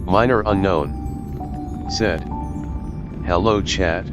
Minor unknown. Said. Hello chat.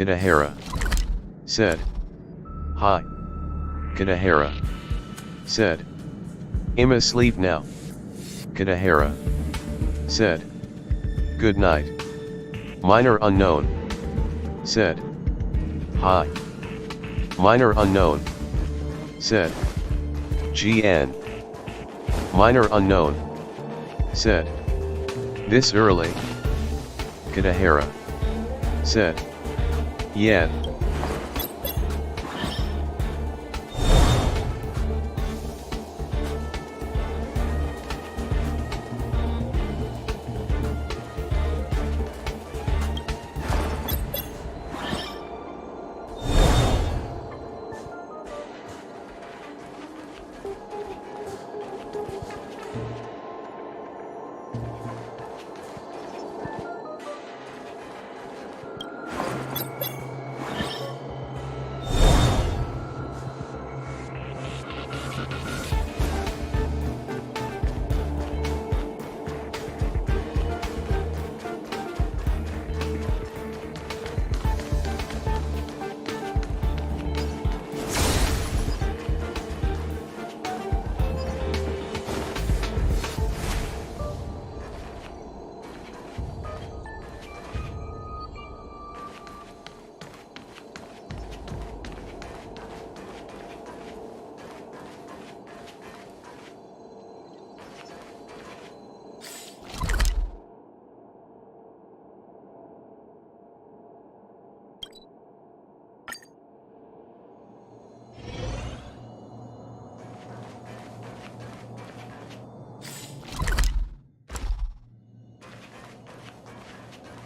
Kadahara. Said. Hi. Kadahara. Said. I'm asleep now. Kadahara. Said. Good night. Minor unknown. Said. Hi. Minor unknown. Said. GN. Minor unknown. Said. This early. Kadahara. Said. Yen.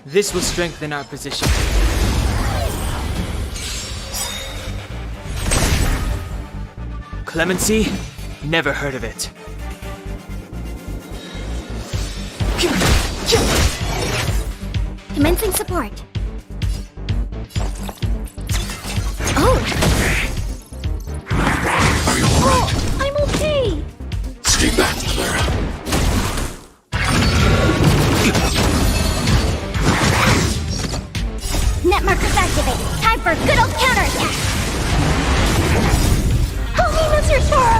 This will strengthen our position. Clemency? Never heard of it. Commencing support. Oh! Are you alright? Oh, I'm okay! Stay back, Clara. Net markers activated. Time for a good old counterattack! Help me, Mr. Sora!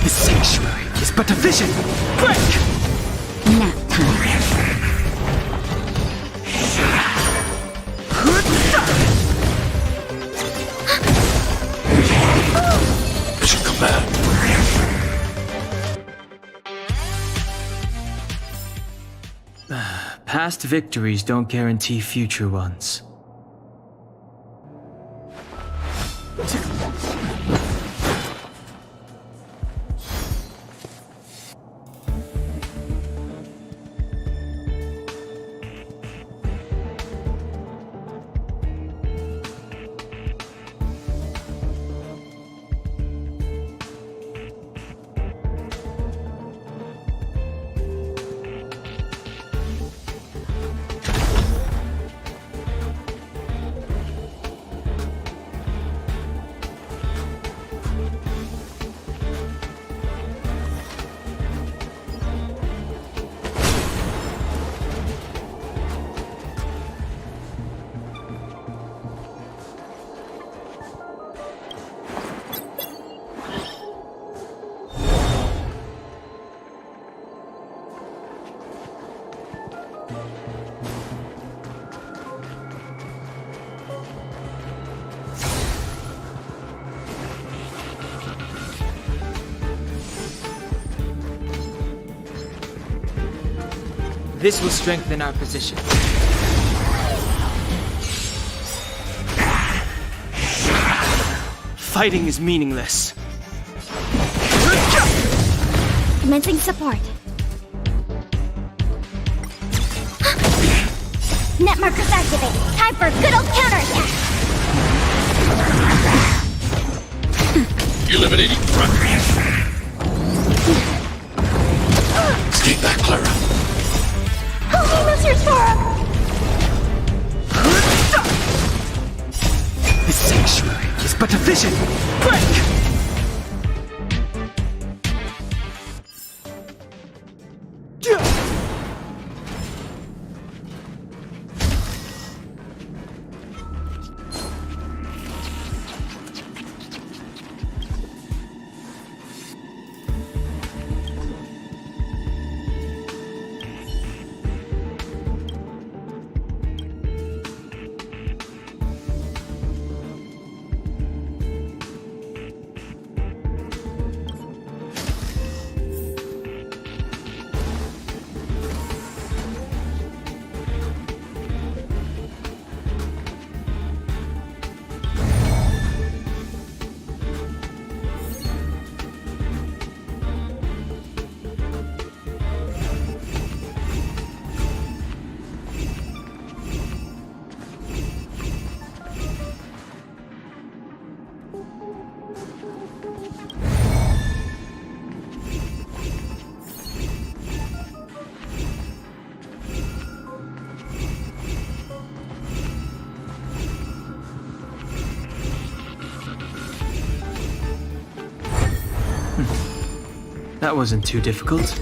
The sanctuary is but a vision! Break! Nap time. Mission command. Past victories don't guarantee future ones. This will strengthen our position. Fighting is meaningless. Commencing support. Net markers activated. Time for a good old counterattack. Eliminating front. Escape back, Clara. Holy Mr. Sora! The sanctuary is but a vision. Break! That wasn't too difficult.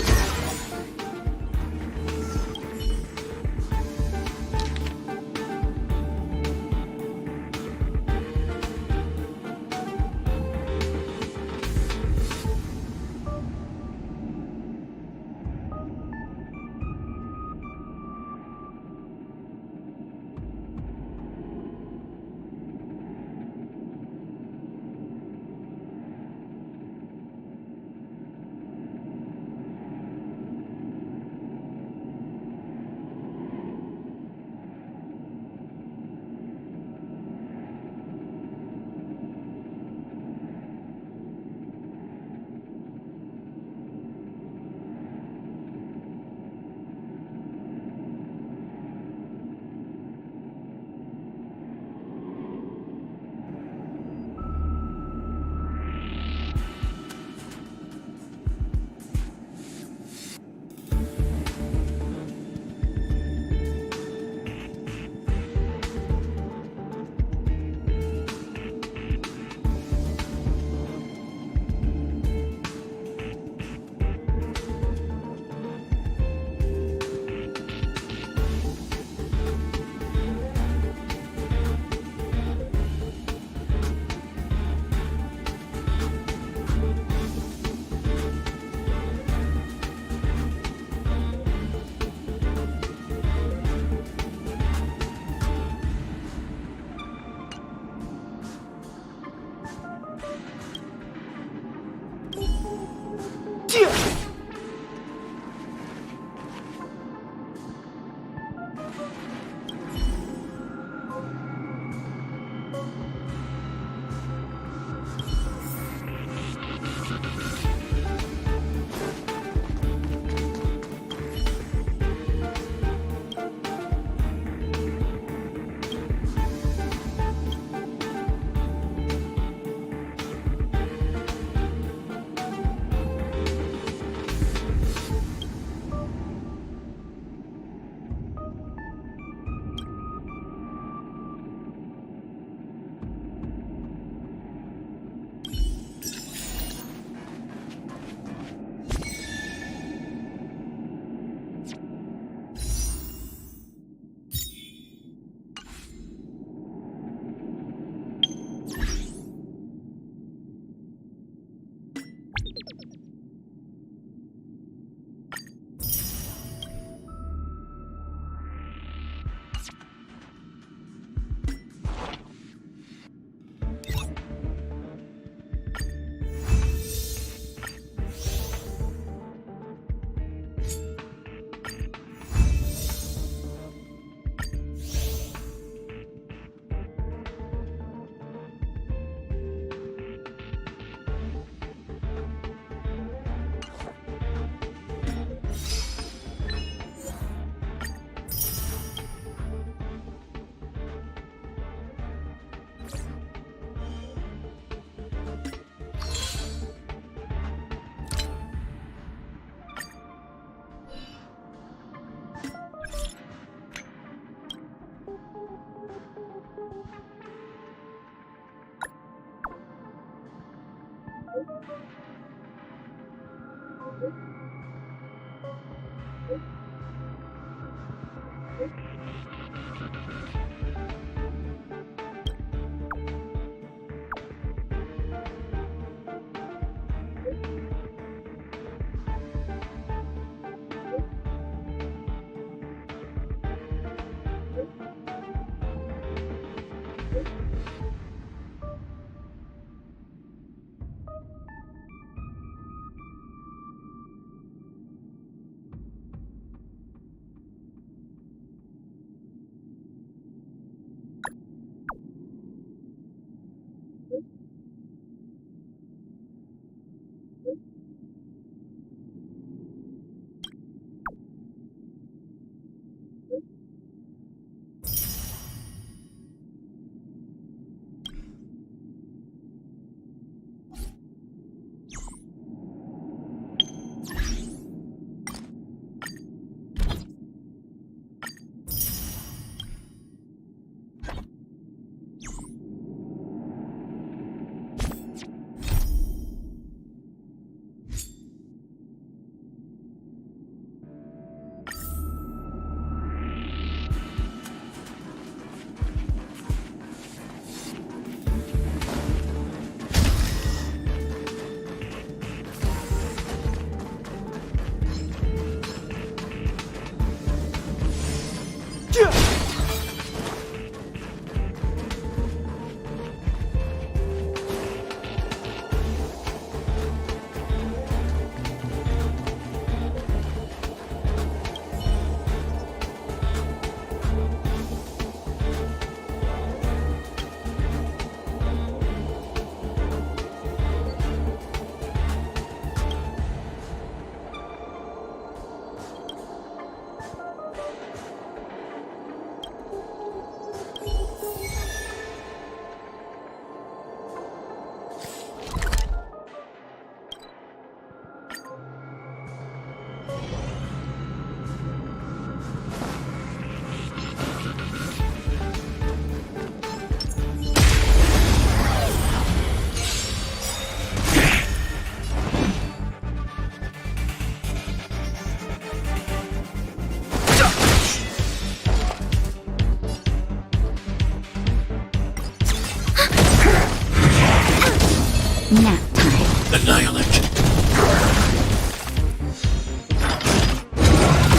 Nap time. Annihilate.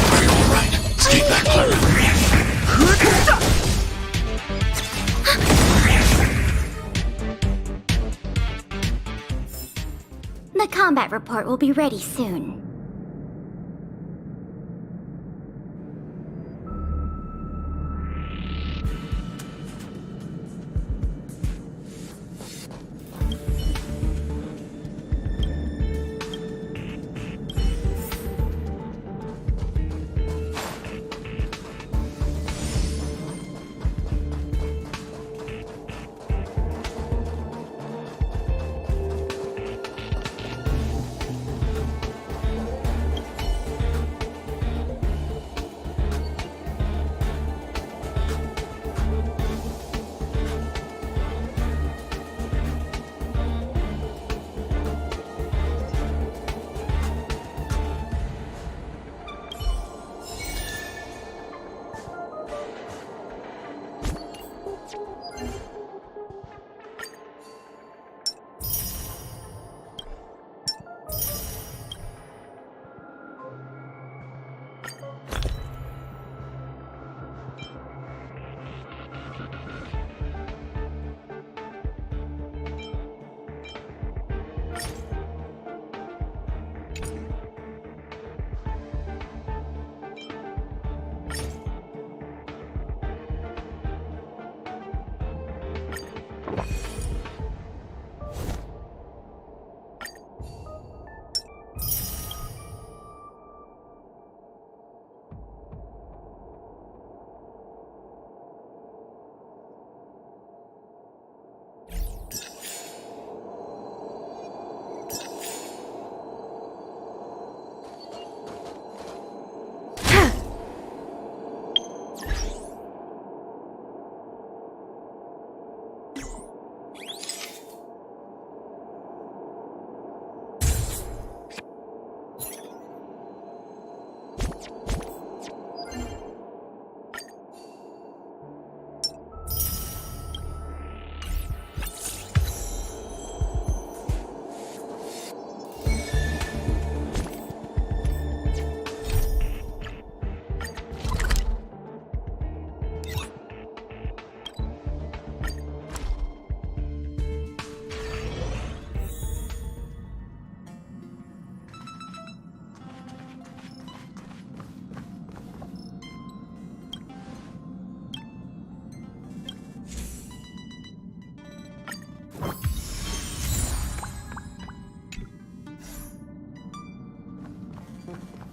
Are you alright? Stay back, Clara. The combat report will be ready soon.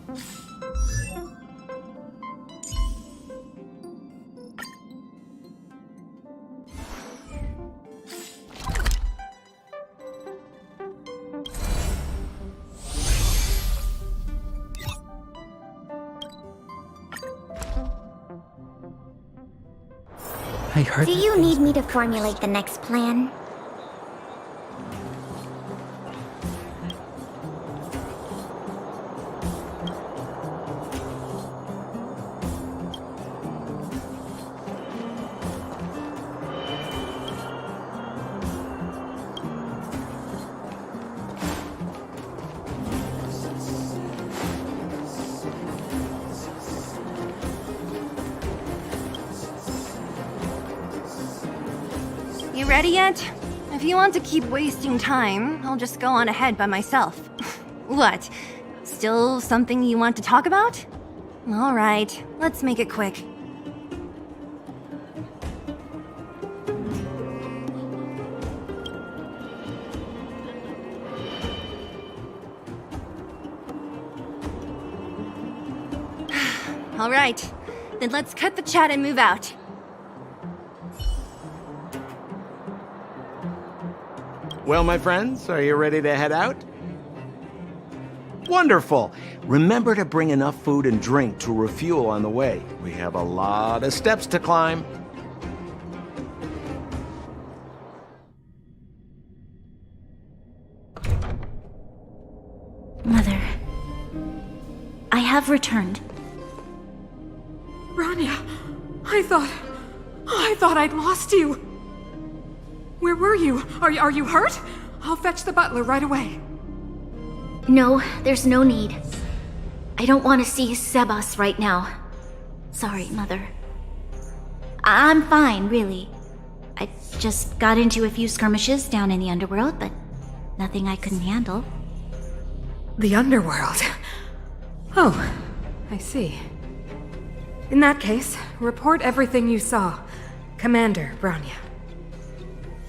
I heard Do you need me to formulate the next plan? You ready yet? If you want to keep wasting time, I'll just go on ahead by myself. What? Still something you want to talk about? Alright, let's make it quick. Alright, then let's cut the chat and move out. Well, my friends, are you ready to head out? Wonderful! Remember to bring enough food and drink to refuel on the way. We have a lot of steps to climb. Mother, I have returned. Bronya, I thought I'd lost you. Where were you? Are you hurt? I'll fetch the butler right away. No, there's no need. I don't want to see Sebas right now. Sorry, Mother. I'm fine, really. I just got into a few skirmishes down in the underworld, but nothing I couldn't handle. The underworld. Oh, I see. In that case, report everything you saw. Commander Bronya.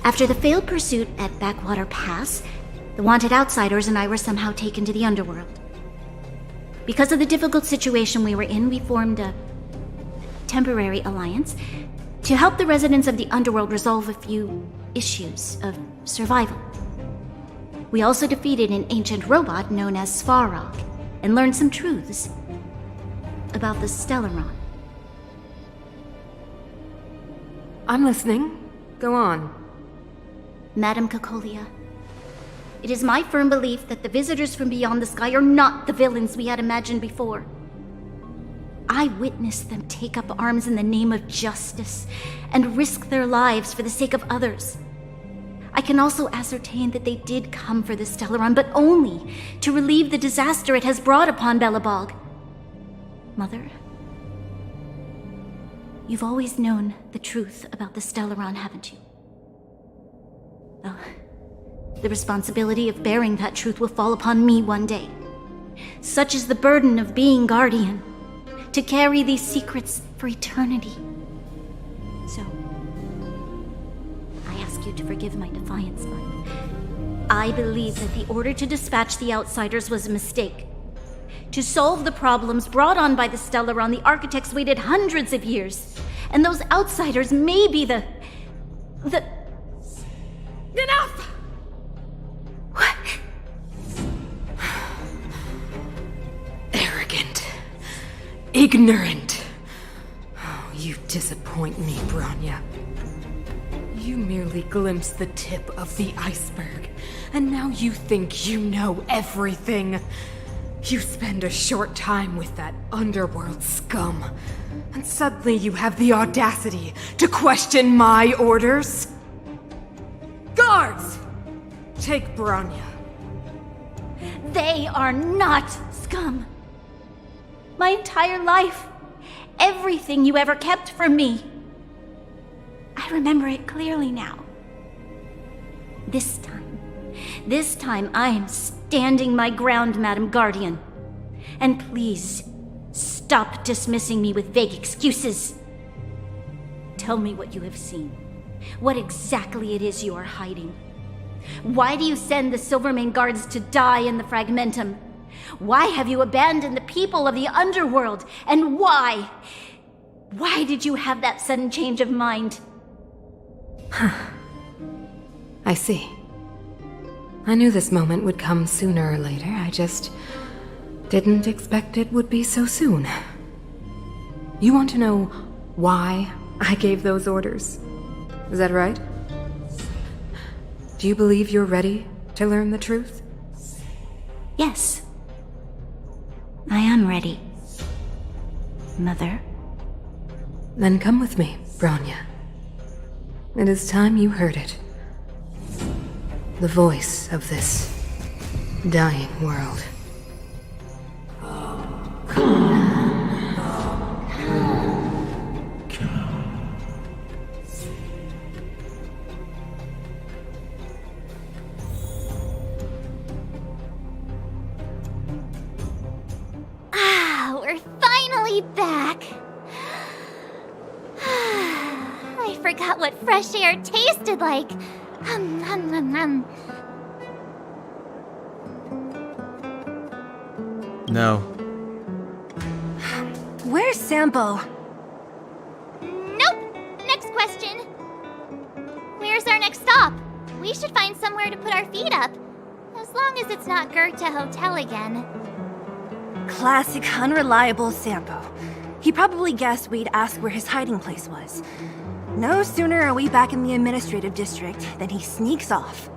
After the failed pursuit at Backwater Pass, the wanted outsiders and I were somehow taken to the underworld. Because of the difficult situation we were in, we formed a temporary alliance to help the residents of the underworld resolve a few issues of survival. We also defeated an ancient robot known as Svarog and learned some truths about the Stellaron. I'm listening. Go on. Madam Cocolia, it is my firm belief that the visitors from beyond the sky are not the villains we had imagined before. I witnessed them take up arms in the name of justice and risk their lives for the sake of others. I can also ascertain that they did come for the Stellaron, but only to relieve the disaster it has brought upon Belobog. Mother, you've always known the truth about the Stellaron, haven't you? Well, the responsibility of bearing that truth will fall upon me one day. Such is the burden of being Guardian, to carry these secrets for eternity. So, I ask you to forgive my defiance, but I believe that the order to dispatch the outsiders was a mistake. To solve the problems brought on by the Stellaron, the architects waited hundreds of years, and those outsiders may be the... Enough! What? Arrogant. Ignorant. Oh, you disappoint me, Bronya. You merely glimpsed the tip of the iceberg, and now you think you know everything. You spend a short time with that underworld scum, and suddenly you have the audacity to question my orders? Guards! Take Bronya. They are not scum. My entire life, everything you ever kept from me. I remember it clearly now. This time I am standing my ground, Madam Guardian. And please, stop dismissing me with vague excuses. Tell me what you have seen. What exactly it is you are hiding. Why do you send the Silvermane guards to die in the Fragmentum? Why have you abandoned the people of the underworld? And why? Why did you have that sudden change of mind? I see. I knew this moment would come sooner or later. I just didn't expect it would be so soon. You want to know why I gave those orders? Is that right? Do you believe you're ready to learn the truth? Yes. I am ready. Mother. Then come with me, Branya. It is time you heard it. The voice of this dying world. We're finally back. I forgot what fresh air tasted like. No. Where's Sampo? Nope. Next question. Where's our next stop? We should find somewhere to put our feet up. As long as it's not Goethe Hotel again. Classic unreliable Sampo. He probably guessed we'd ask where his hiding place was. No sooner are we back in the administrative district than he sneaks off.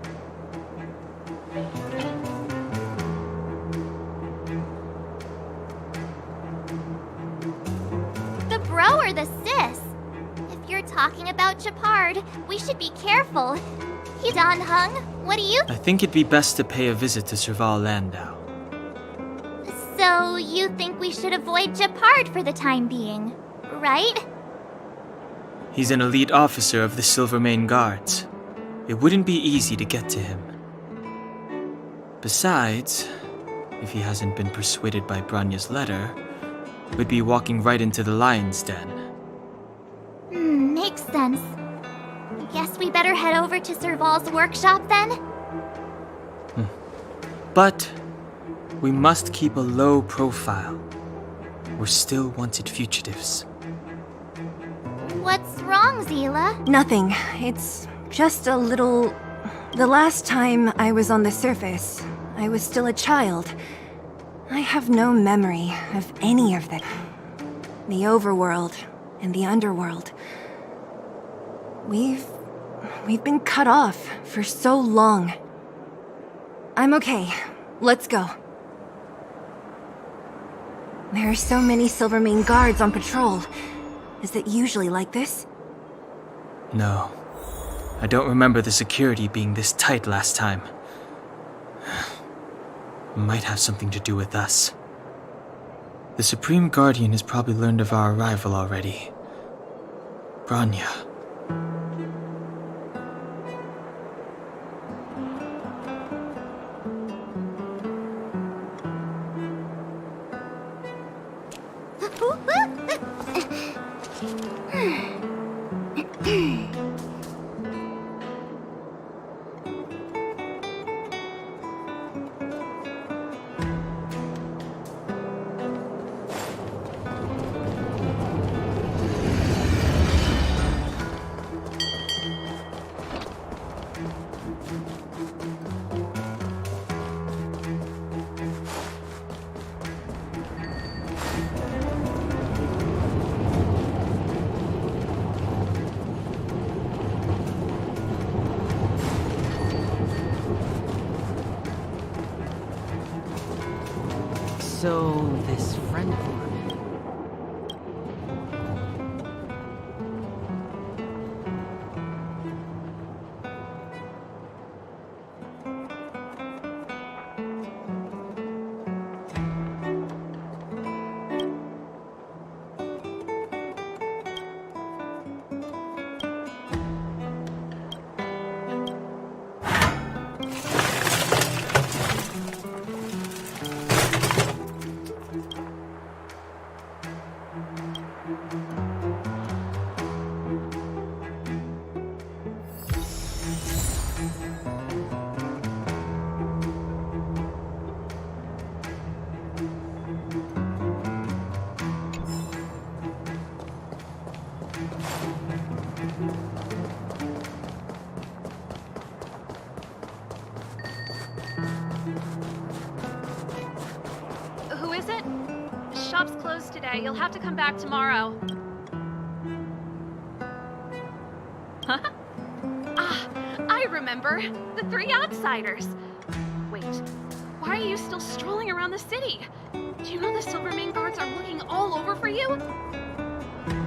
The bro or the sis? If you're talking about Japard, we should be careful. He Don Hung, what do you I think it'd be best to pay a visit to Serval Landau. So you think we should avoid Japard for the time being, right? He's an elite officer of the Silvermane Guards. It wouldn't be easy to get to him. Besides, if he hasn't been persuaded by Branya's letter, we'd be walking right into the lion's den. Makes sense. Guess we better head over to Serval's workshop then? But we must keep a low profile. We're still wanted fugitives. What's wrong, Zila? Nothing. It's just a little... The last time I was on the surface, I was still a child. I have no memory of any of them. The overworld and the underworld. We've been cut off for so long. I'm okay. Let's go. There are so many Silvermane guards on patrol. Is it usually like this? No. I don't remember the security being this tight last time. Might have something to do with us. The Supreme Guardian has probably learned of our arrival already. Branya. So, this friend of mine. today. You'll have to come back tomorrow. I remember. The 3 outsiders. Wait, why are you still strolling around the city? Do you know the Silvermane guards are looking all over for you?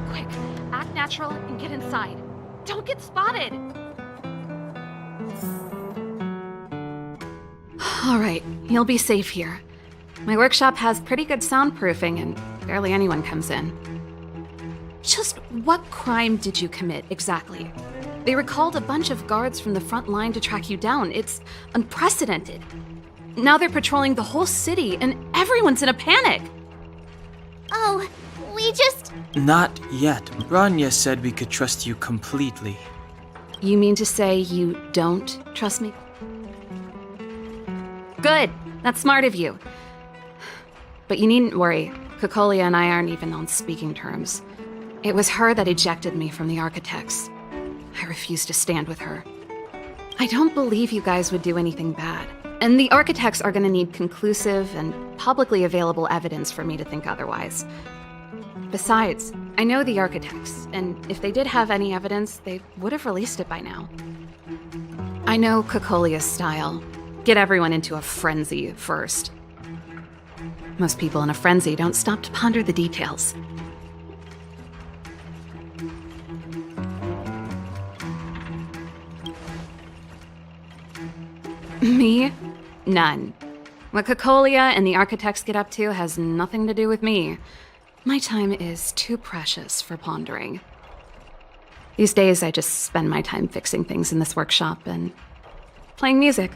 Quick, act natural and get inside. Don't get spotted. All right, you'll be safe here. My workshop has pretty good soundproofing and barely anyone comes in. Just what crime did you commit exactly? They recalled a bunch of guards from the front line to track you down. It's unprecedented. Now they're patrolling the whole city and everyone's in a panic. Oh, we just... Not yet. Branya said we could trust you completely. You mean to say you don't trust me? Good. That's smart of you. But you needn't worry. Kokolia and I aren't even on speaking terms. It was her that ejected me from the Architects. I refuse to stand with her. I don't believe you guys would do anything bad. And the Architects are going to need conclusive and publicly available evidence for me to think otherwise. Besides, I know the Architects, and if they did have any evidence, they would have released it by now. I know Kokolia's style. Get everyone into a frenzy first. Most people in a frenzy don't stop to ponder the details. Me? None. What Kokolia and the Architects get up to has nothing to do with me. My time is too precious for pondering. These days, I just spend my time fixing things in this workshop and playing music.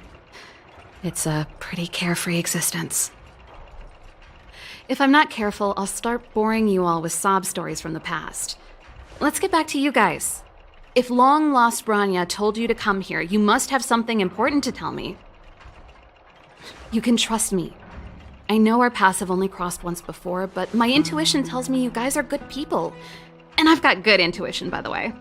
It's a pretty carefree existence. If I'm not careful, I'll start boring you all with sob stories from the past. Let's get back to you guys. If long-lost Branya told you to come here, you must have something important to tell me. You can trust me. I know our paths have only crossed once before, but my intuition tells me you guys are good people. And I've got good intuition, by the way.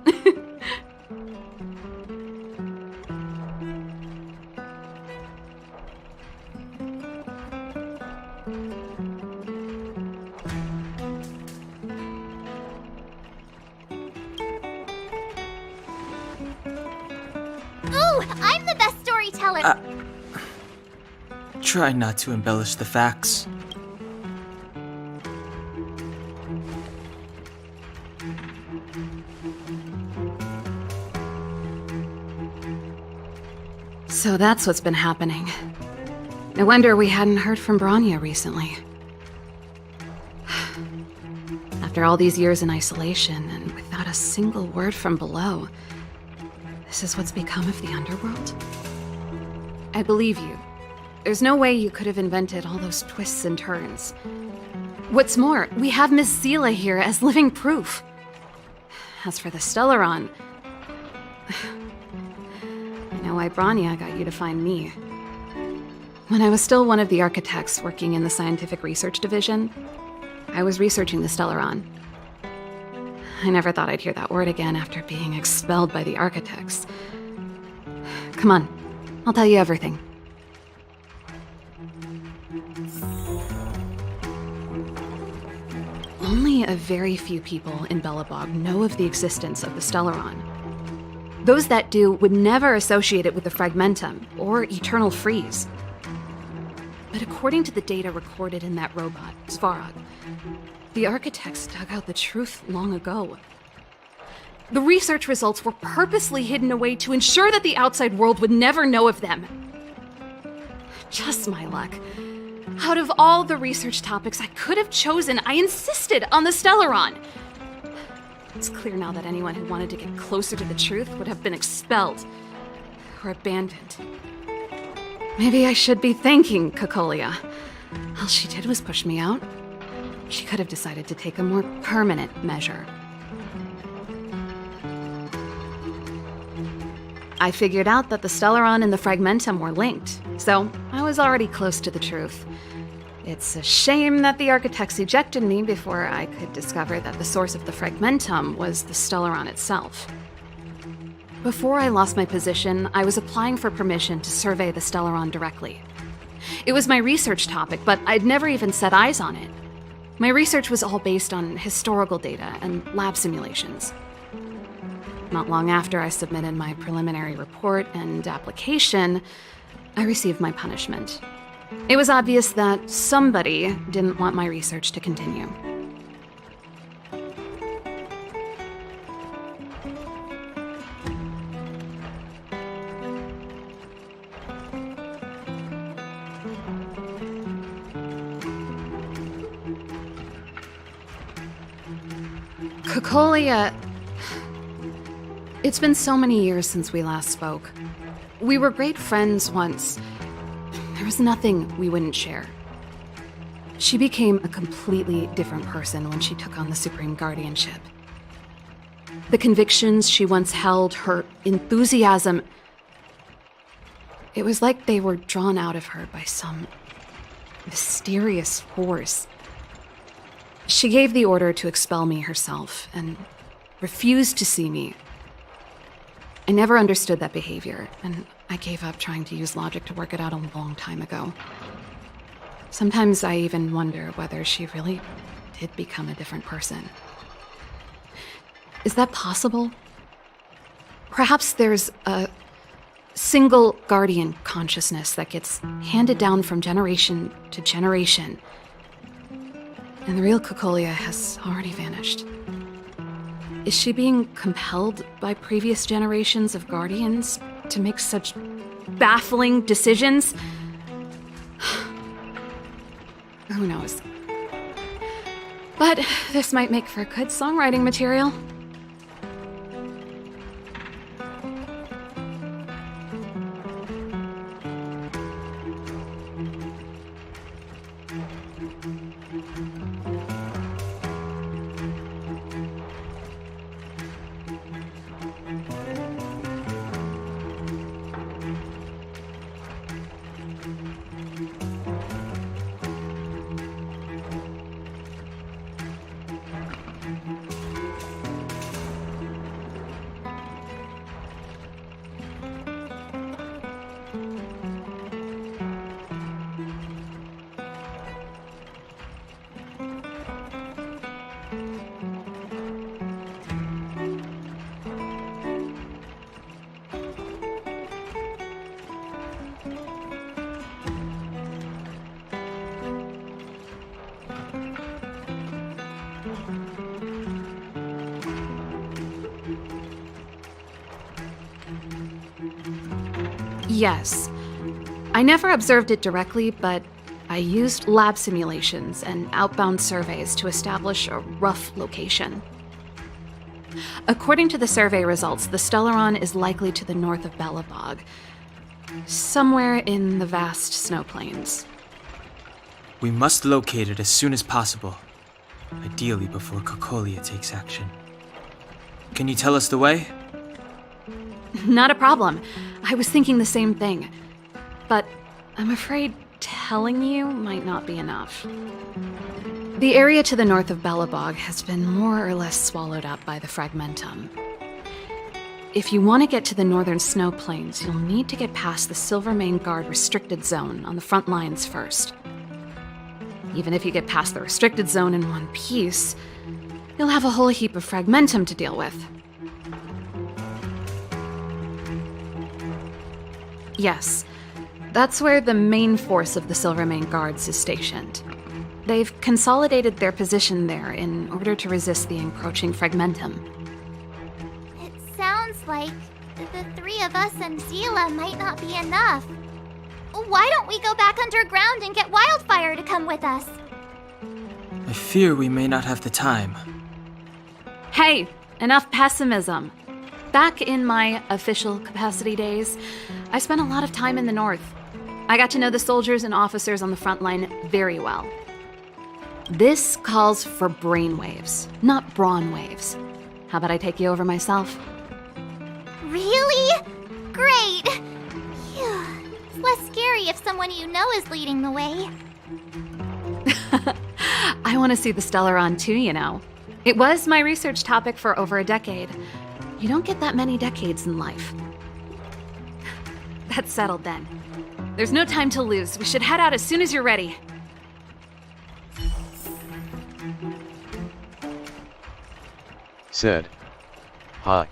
Ooh, I'm the best storyteller! Try not to embellish the facts. So that's what's been happening. No wonder we hadn't heard from Branya recently. After all these years in isolation and without a single word from below, this is what's become of the underworld? I believe you. There's no way you could have invented all those twists and turns. What's more, we have Miss Seela here as living proof. As for the Stellaron, I know why Branya got you to find me. When I was still one of the Architects working in the Scientific Research Division, I was researching the Stellaron. I never thought I'd hear that word again after being expelled by the Architects. Come on, I'll tell you everything. Only a very few people in Belobog know of the existence of the Stellaron. Those that do would never associate it with the Fragmentum or Eternal Freeze. But according to the data recorded in that robot, Svarog, the Architects dug out the truth long ago. The research results were purposely hidden away to ensure that the outside world would never know of them. Just my luck. Out of all the research topics I could have chosen, I insisted on the Stellaron. It's clear now that anyone who wanted to get closer to the truth would have been expelled or abandoned. Maybe I should be thanking Kokolia. All she did was push me out. She could have decided to take a more permanent measure. I figured out that the Stellaron and the Fragmentum were linked, so I was already close to the truth. It's a shame that the Architects ejected me before I could discover that the source of the Fragmentum was the Stellaron itself. Before I lost my position, I was applying for permission to survey the Stellaron directly. It was my research topic, but I'd never even set eyes on it. My research was all based on historical data and lab simulations. Not long after I submitted my preliminary report and application, I received my punishment. It was obvious that somebody didn't want my research to continue. Cocolia... It's been so many years since we last spoke. We were great friends once. There was nothing we wouldn't share. She became a completely different person when she took on the Supreme Guardianship. The convictions she once held, her enthusiasm... It was like they were drawn out of her by some mysterious force. She gave the order to expel me herself and refused to see me. I never understood that behavior, and I gave up trying to use logic to work it out a long time ago. Sometimes I even wonder whether she really did become a different person. Is that possible? Perhaps there's a single guardian consciousness that gets handed down from generation to generation, and the real Cocolia has already vanished. Is she being compelled by previous generations of guardians to make such baffling decisions? Who knows? But this might make for good songwriting material. Yes. I never observed it directly, but I used lab simulations and outbound surveys to establish a rough location. According to the survey results, the Stellaron is likely to the north of Belobog, somewhere in the vast snow plains. We must locate it as soon as possible, ideally before Cocolia takes action. Can you tell us the way? Not a problem. I was thinking the same thing. But I'm afraid telling you might not be enough. The area to the north of Belobog has been more or less swallowed up by the Fragmentum. If you want to get to the northern snow plains, you'll need to get past the Silvermane Guard restricted zone on the front lines first. Even if you get past the restricted zone in one piece, you'll have a whole heap of Fragmentum to deal with. Yes, that's where the main force of the Silvermane Guards is stationed. They've consolidated their position there in order to resist the encroaching Fragmentum. It sounds like the three of us and Zila might not be enough. Why don't we go back underground and get Wildfire to come with us? I fear we may not have the time. Hey, enough pessimism. Back in my official capacity days, I spent a lot of time in the north. I got to know the soldiers and officers on the front line very well. This calls for brainwaves, not brawn waves. How about I take you over myself? Really? Great! Phew. It's less scary if someone you know is leading the way. I want to see the Stellaron too, you know. It was my research topic for over a decade. You don't get that many decades in life. That's settled then. There's no time to lose. We should head out as soon as you're ready. said, "Hi."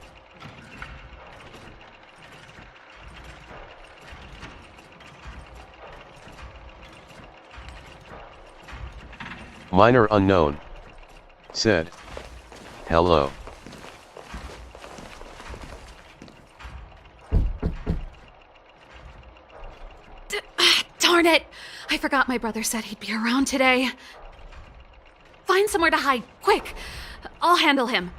Minor unknown, said, "Hello." Darn it! I forgot my brother said he'd be around today. Find somewhere to hide, quick! I'll handle him.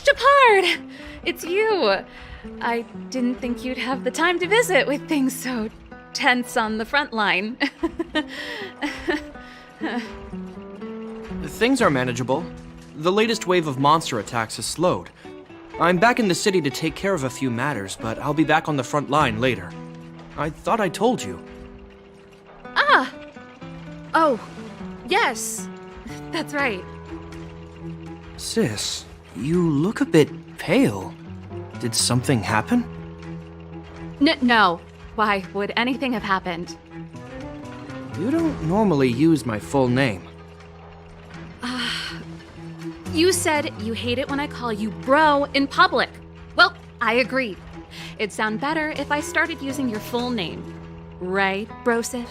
Shepard! It's you! I didn't think you'd have the time to visit with things so tense on the front line. Things are manageable. The latest wave of monster attacks has slowed. I'm back in the city to take care of a few matters, but I'll be back on the front line later. I thought I told you. Ah! Oh, yes. That's right. Sis, you look a bit pale. Did something happen? No. Why would anything have happened? You don't normally use my full name. You said you hate it when I call you bro in public. Well, I agree. It'd sound better if I started using your full name. Right, Brosif?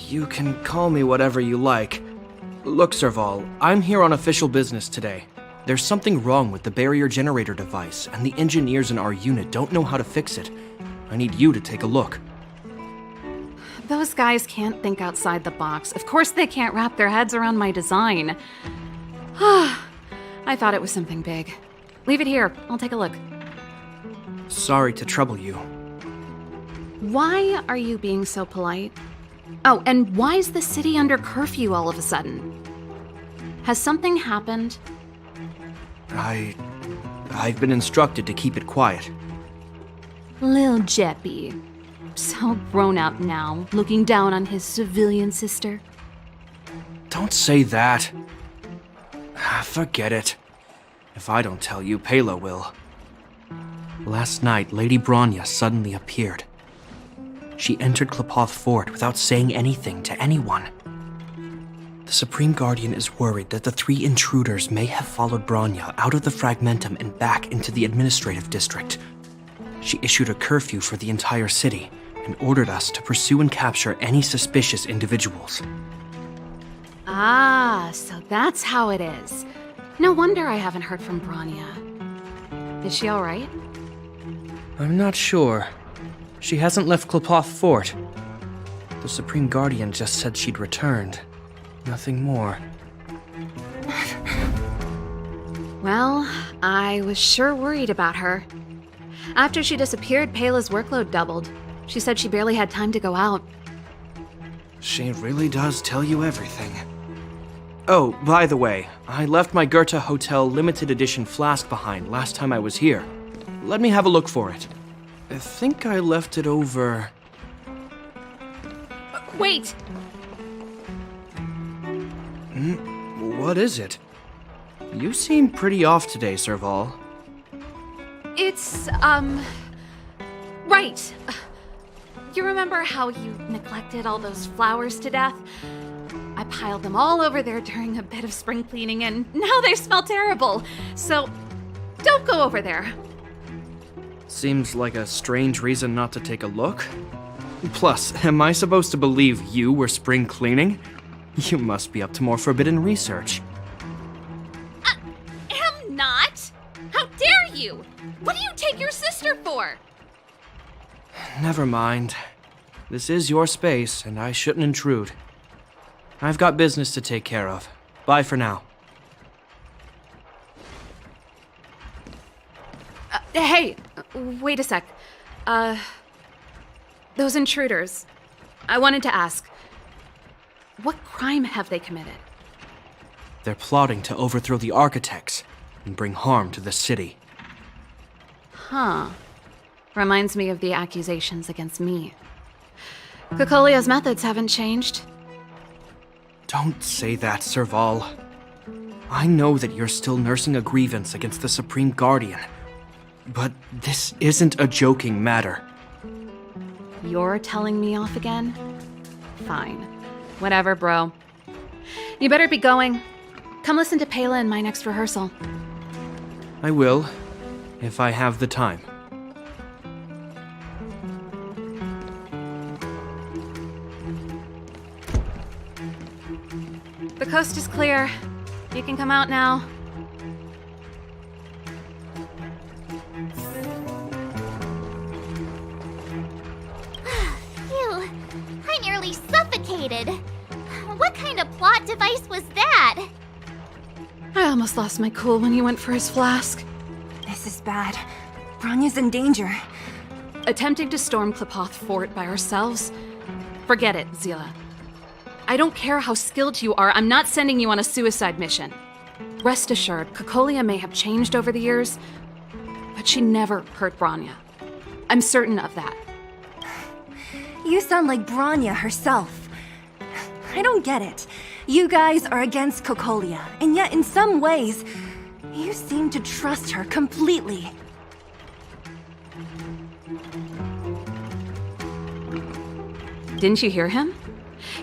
You can call me whatever you like. Look, Serval, I'm here on official business today. There's something wrong with the barrier generator device, and the engineers in our unit don't know how to fix it. I need you to take a look. Those guys can't think outside the box. Of course they can't wrap their heads around my design. I thought it was something big. Leave it here. I'll take a look. Sorry to trouble you. Why are you being so polite? Oh, and why is the city under curfew all of a sudden? Has something happened? I've been instructed to keep it quiet. Lil Jeppy. So grown up now, looking down on his civilian sister. Don't say that. Forget it. If I don't tell you, Pela will. Last night, Lady Bronya suddenly appeared. She entered Klepoth Fort without saying anything to anyone. The Supreme Guardian is worried that the 3 intruders may have followed Bronya out of the Fragmentum and back into the administrative district. She issued a curfew for the entire city and ordered us to pursue and capture any suspicious individuals. Ah, so that's how it is. No wonder I haven't heard from Bronya. Is she all right? I'm not sure. She hasn't left Klepoth Fort. The Supreme Guardian just said she'd returned. Nothing more. Well, I was sure worried about her. After she disappeared, Pela's workload doubled. She said she barely had time to go out. She really does tell you everything. Oh, by the way, I left my Goethe Hotel limited edition flask behind last time I was here. Let me have a look for it. I think I left it over... Wait! What is it? You seem pretty off today, Serval. It's, right. You remember how you neglected all those flowers to death? I piled them all over there during a bit of spring cleaning, and now they smell terrible. So, don't go over there. Seems like a strange reason not to take a look. Plus, am I supposed to believe you were spring cleaning? You must be up to more forbidden research. Am not! How dare you! What do you take your sister for? Never mind. This is your space, and I shouldn't intrude. I've got business to take care of. Bye for now. Hey, wait a sec. Those intruders. I wanted to ask, what crime have they committed? They're plotting to overthrow the architects and bring harm to the city. Huh. Reminds me of the accusations against me. Kokolio's methods haven't changed. Don't say that, Serval. I know that you're still nursing a grievance against the Supreme Guardian, but this isn't a joking matter. You're telling me off again? Fine. Whatever, bro. You better be going. Come listen to Pela in my next rehearsal. I will, if I have the time. The coast is clear. You can come out now. Phew, I nearly suffocated. What kind of plot device was that? I almost lost my cool when he went for his flask. This is bad. Bronya's in danger. Attempting to storm Klipoth Fort by ourselves? Forget it, Zila. I don't care how skilled you are, I'm not sending you on a suicide mission. Rest assured, Cocolia may have changed over the years, but she never hurt Bronya. I'm certain of that. You sound like Bronya herself. I don't get it. You guys are against Cocolia, and yet in some ways, you seem to trust her completely. Didn't you hear him?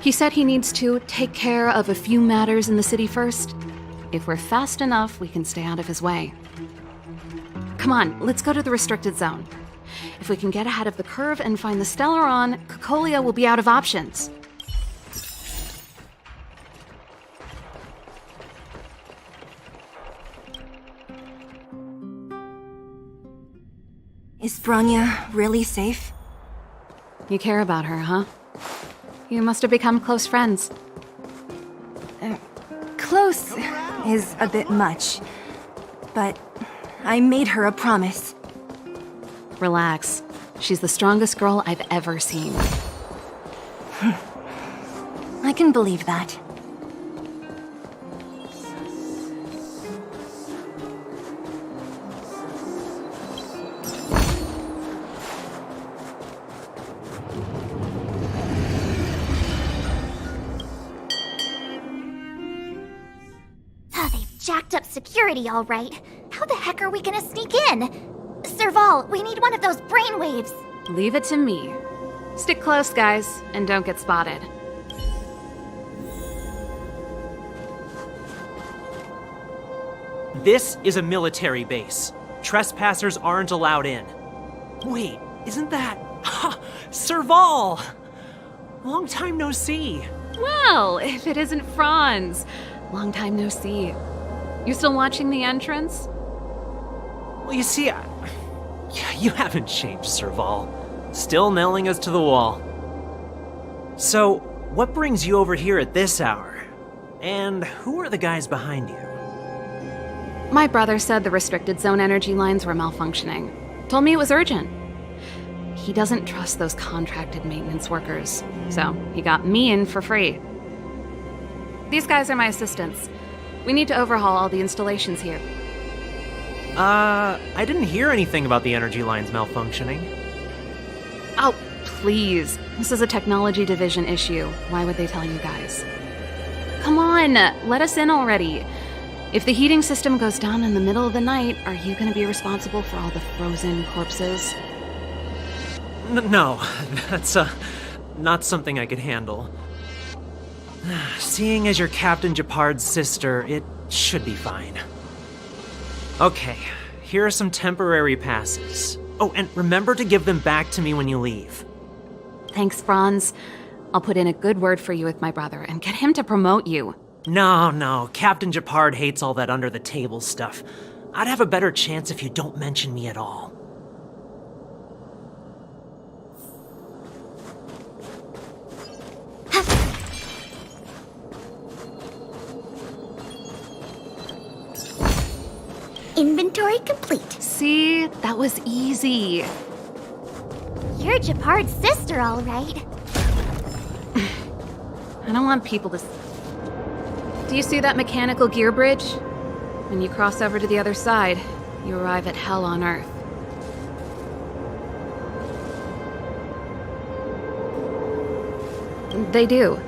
He said he needs to take care of a few matters in the city first. If we're fast enough, we can stay out of his way. Come on, let's go to the restricted zone. If we can get ahead of the curve and find the Stellaron, Cocolia will be out of options. Is Bronya really safe? You care about her, huh? You must have become close friends. Close is a bit much, but I made her a promise. Relax. She's the strongest girl I've ever seen. I can believe that. Jacked up security, all right. How the heck are we gonna sneak in? Serval, we need one of those brainwaves. Leave it to me. Stick close, guys, and don't get spotted. This is a military base. Trespassers aren't allowed in. Wait, isn't that... Ha! Serval! Long time no see. Well, if it isn't Franz. Long time no see. You still watching the entrance? Well, you see, you haven't changed, Serval. Still nailing us to the wall. So, what brings you over here at this hour? And who are the guys behind you? My brother said the restricted zone energy lines were malfunctioning. Told me it was urgent. He doesn't trust those contracted maintenance workers, so he got me in for free. These guys are my assistants. We need to overhaul all the installations here. I didn't hear anything about the energy lines malfunctioning. Oh, please. This is a technology division issue. Why would they tell you guys? Come on, let us in already. If the heating system goes down in the middle of the night, are you going to be responsible for all the frozen corpses? No, that's not something I could handle. Seeing as you're Captain Japard's sister, it should be fine. Okay, here are some temporary passes. Oh, and remember to give them back to me when you leave. Thanks, Franz. I'll put in a good word for you with my brother and get him to promote you. No, Captain Japard hates all that under-the-table stuff. I'd have a better chance if you don't mention me at all. Inventory complete. See? That was easy. You're Japard's sister, all right. I don't want people to... Do you see that mechanical gear bridge? When you cross over to the other side, you arrive at Hell on Earth. They do.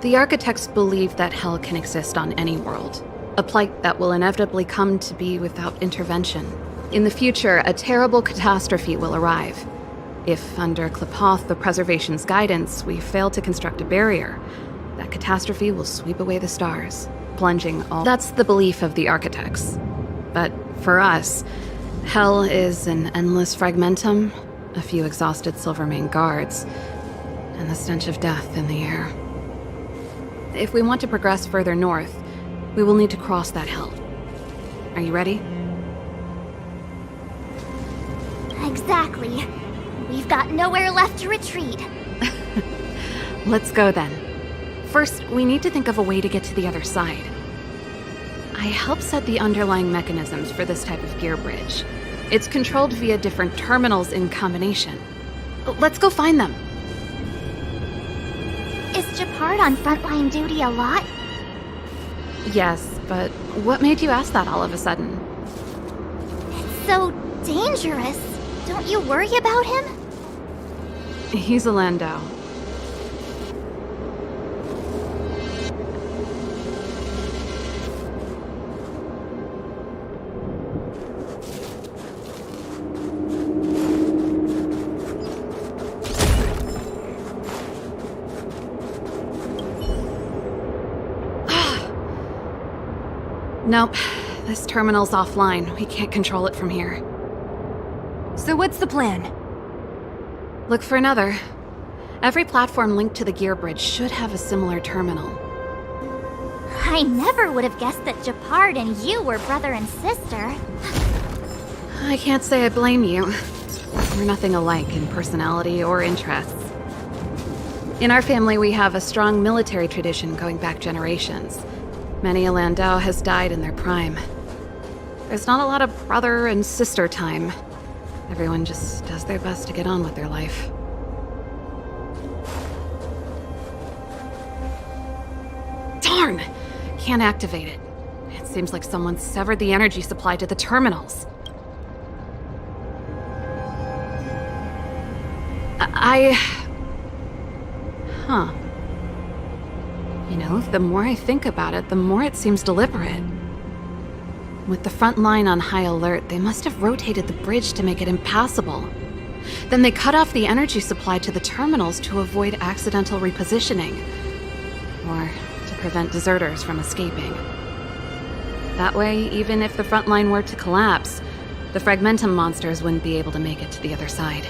The architects believe that Hell can exist on any world. A plight that will inevitably come to be without intervention. In the future, a terrible catastrophe will arrive. If, under Klipoth, the Preservation's guidance, we fail to construct a barrier, catastrophe will sweep away the stars, plunging all. That's the belief of the architects. But for us, hell is an endless fragmentum, a few exhausted Silvermane guards, and the stench of death in the air. If we want to progress further north, we will need to cross that hell. Are you ready? Exactly. We've got nowhere left to retreat. Let's go then. First, we need to think of a way to get to the other side. I helped set the underlying mechanisms for this type of gear bridge. It's controlled via different terminals in combination. Let's go find them. Is Japard on frontline duty a lot? Yes, but what made you ask that all of a sudden? It's so dangerous. Don't you worry about him? He's a Landau. Nope. This terminal's offline. We can't control it from here. So what's the plan? Look for another. Every platform linked to the gear bridge should have a similar terminal. I never would have guessed that Japard and you were brother and sister. I can't say I blame you. We're nothing alike in personality or interests. In our family, we have a strong military tradition going back generations. Many a Landau has died in their prime. There's not a lot of brother and sister time. Everyone just does their best to get on with their life. Darn! Can't activate it. It seems like someone severed the energy supply to the terminals. Huh. You know, the more I think about it, the more it seems deliberate. With the front line on high alert, they must have rotated the bridge to make it impassable. Then they cut off the energy supply to the terminals to avoid accidental repositioning. Or to prevent deserters from escaping. That way, even if the front line were to collapse, the Fragmentum monsters wouldn't be able to make it to the other side.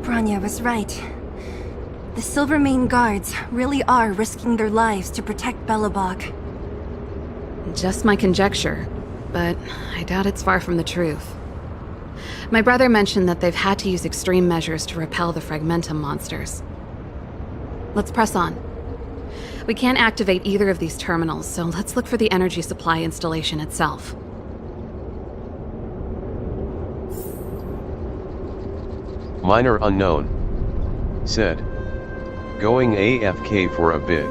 Bronya was right. The Silvermane guards really are risking their lives to protect Belobog. Just my conjecture, but I doubt it's far from the truth. My brother mentioned that they've had to use extreme measures to repel the Fragmentum monsters. Let's press on. We can't activate either of these terminals, so let's look for the energy supply installation itself. Minor unknown. Said. Going AFK for a bit.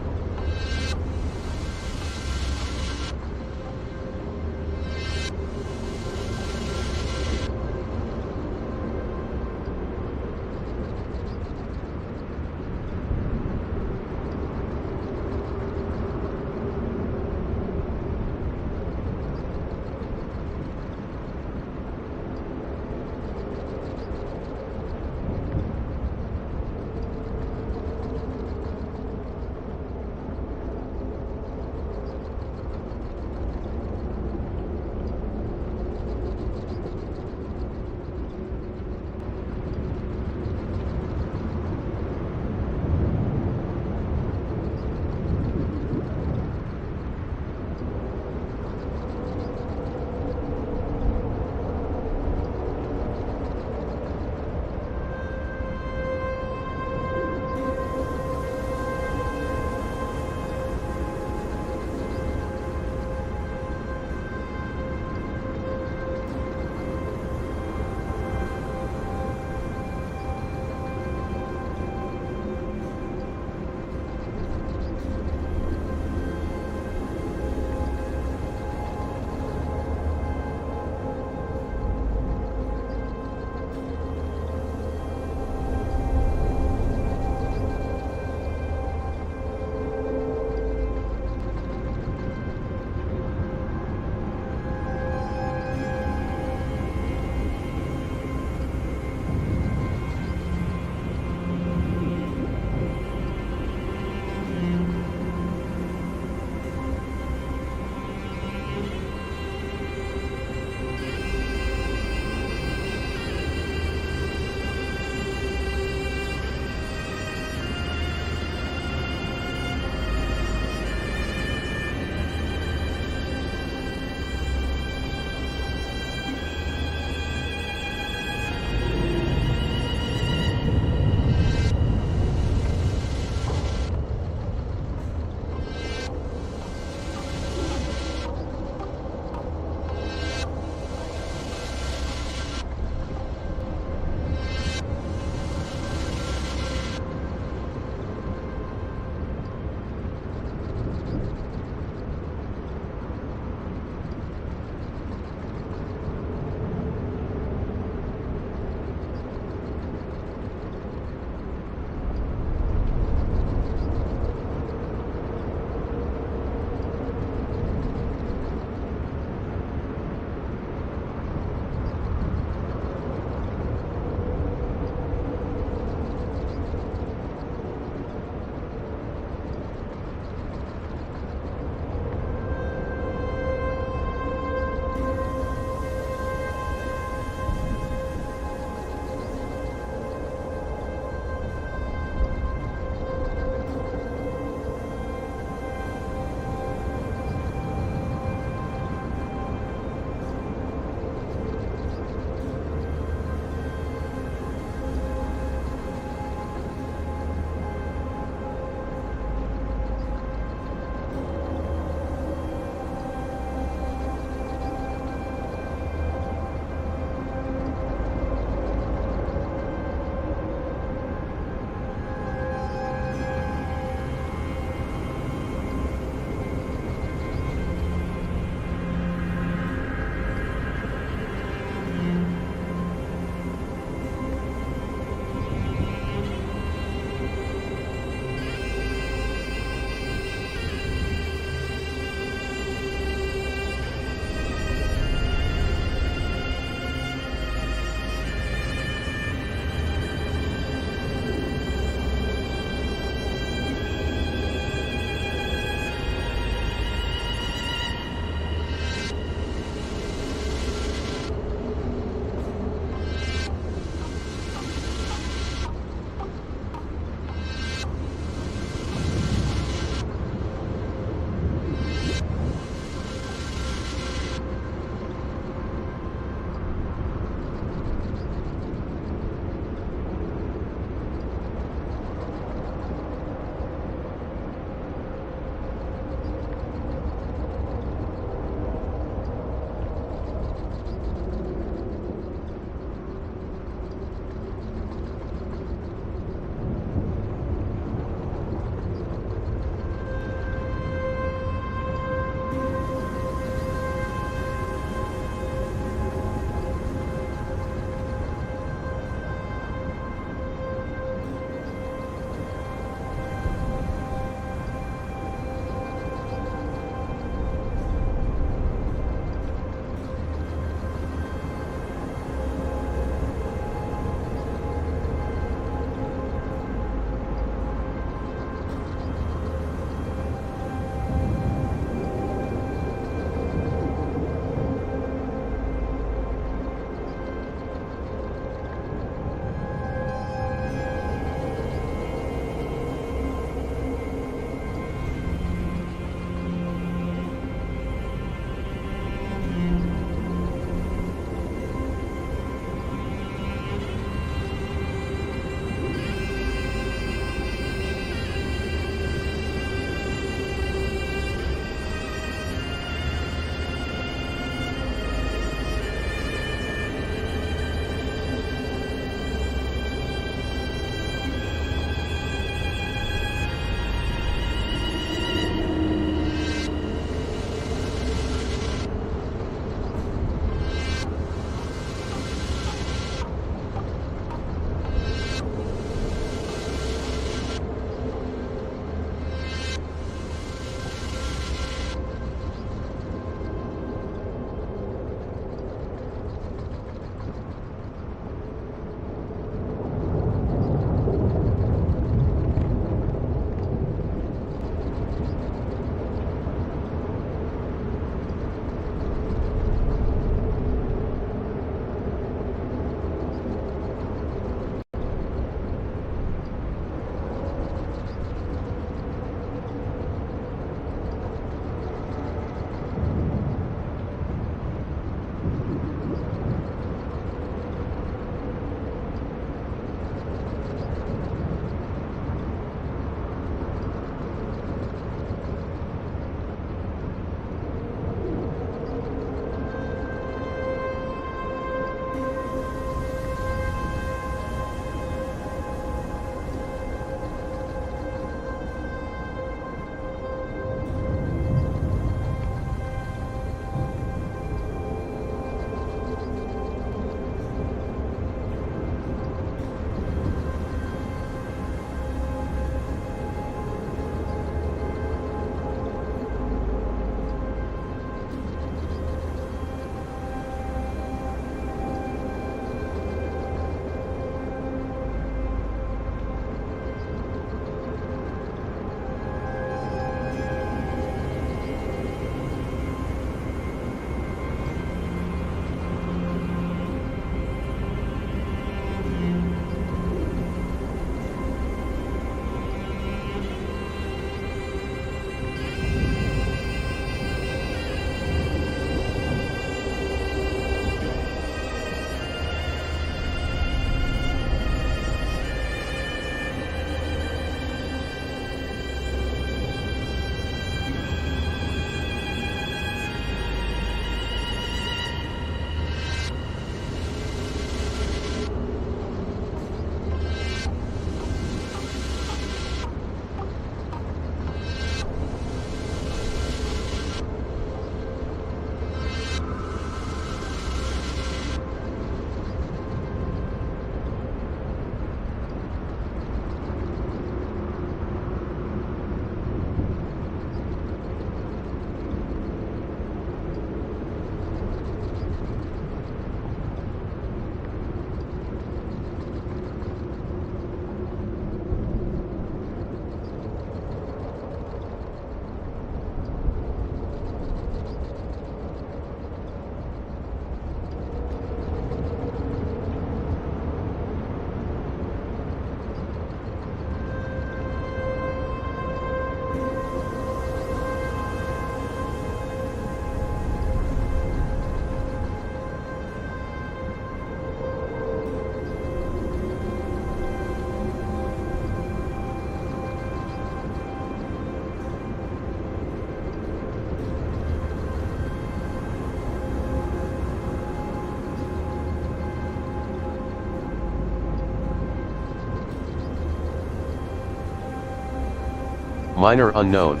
Minor unknown.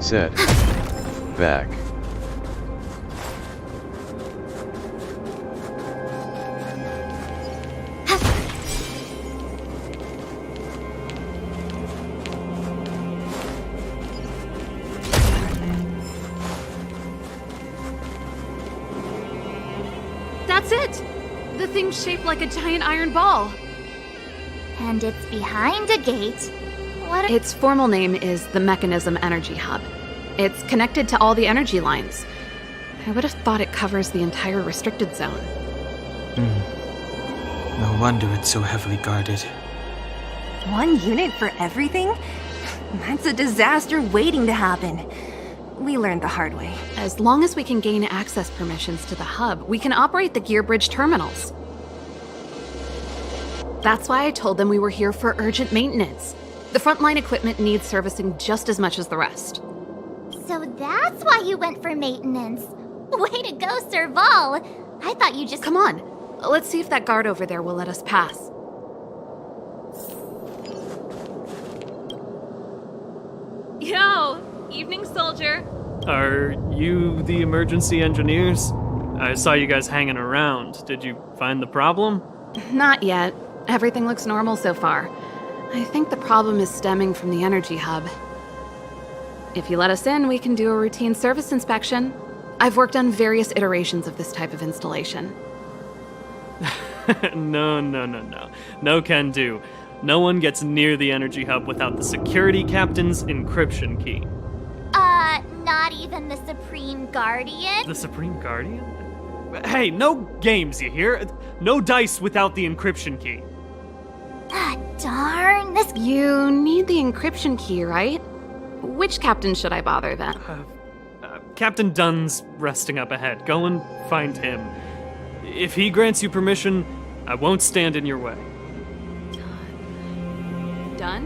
Said. Back. That's it! The thing's shaped like a giant iron ball. And it's behind a gate. What? Its formal name is the Mechanism Energy Hub. It's connected to all the energy lines. I would have thought it covers the entire restricted zone. No wonder it's so heavily guarded. One unit for everything? That's a disaster waiting to happen. We learned the hard way. As long as we can gain access permissions to the hub, we can operate the gear bridge terminals. That's why I told them we were here for urgent maintenance. The frontline equipment needs servicing just as much as the rest. So that's why you went for maintenance. Way to go, Serval. I thought you just... Come on, let's see if that guard over there will let us pass. Yo! Evening, soldier. Are you the emergency engineers? I saw you guys hanging around. Did you find the problem? Not yet. Everything looks normal so far. I think the problem is stemming from the energy hub. If you let us in, we can do a routine service inspection. I've worked on various iterations of this type of installation. No. No can do. No one gets near the energy hub without the security captain's encryption key. Not even the Supreme Guardian? The Supreme Guardian? Hey, no games, you hear? No dice without the encryption key. Ah, darn, this... You need the encryption key, right? Which captain should I bother then? Captain Dunn's resting up ahead. Go and find him. If he grants you permission, I won't stand in your way. Done?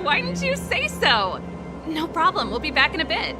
Why didn't you say so? No problem, we'll be back in a bit.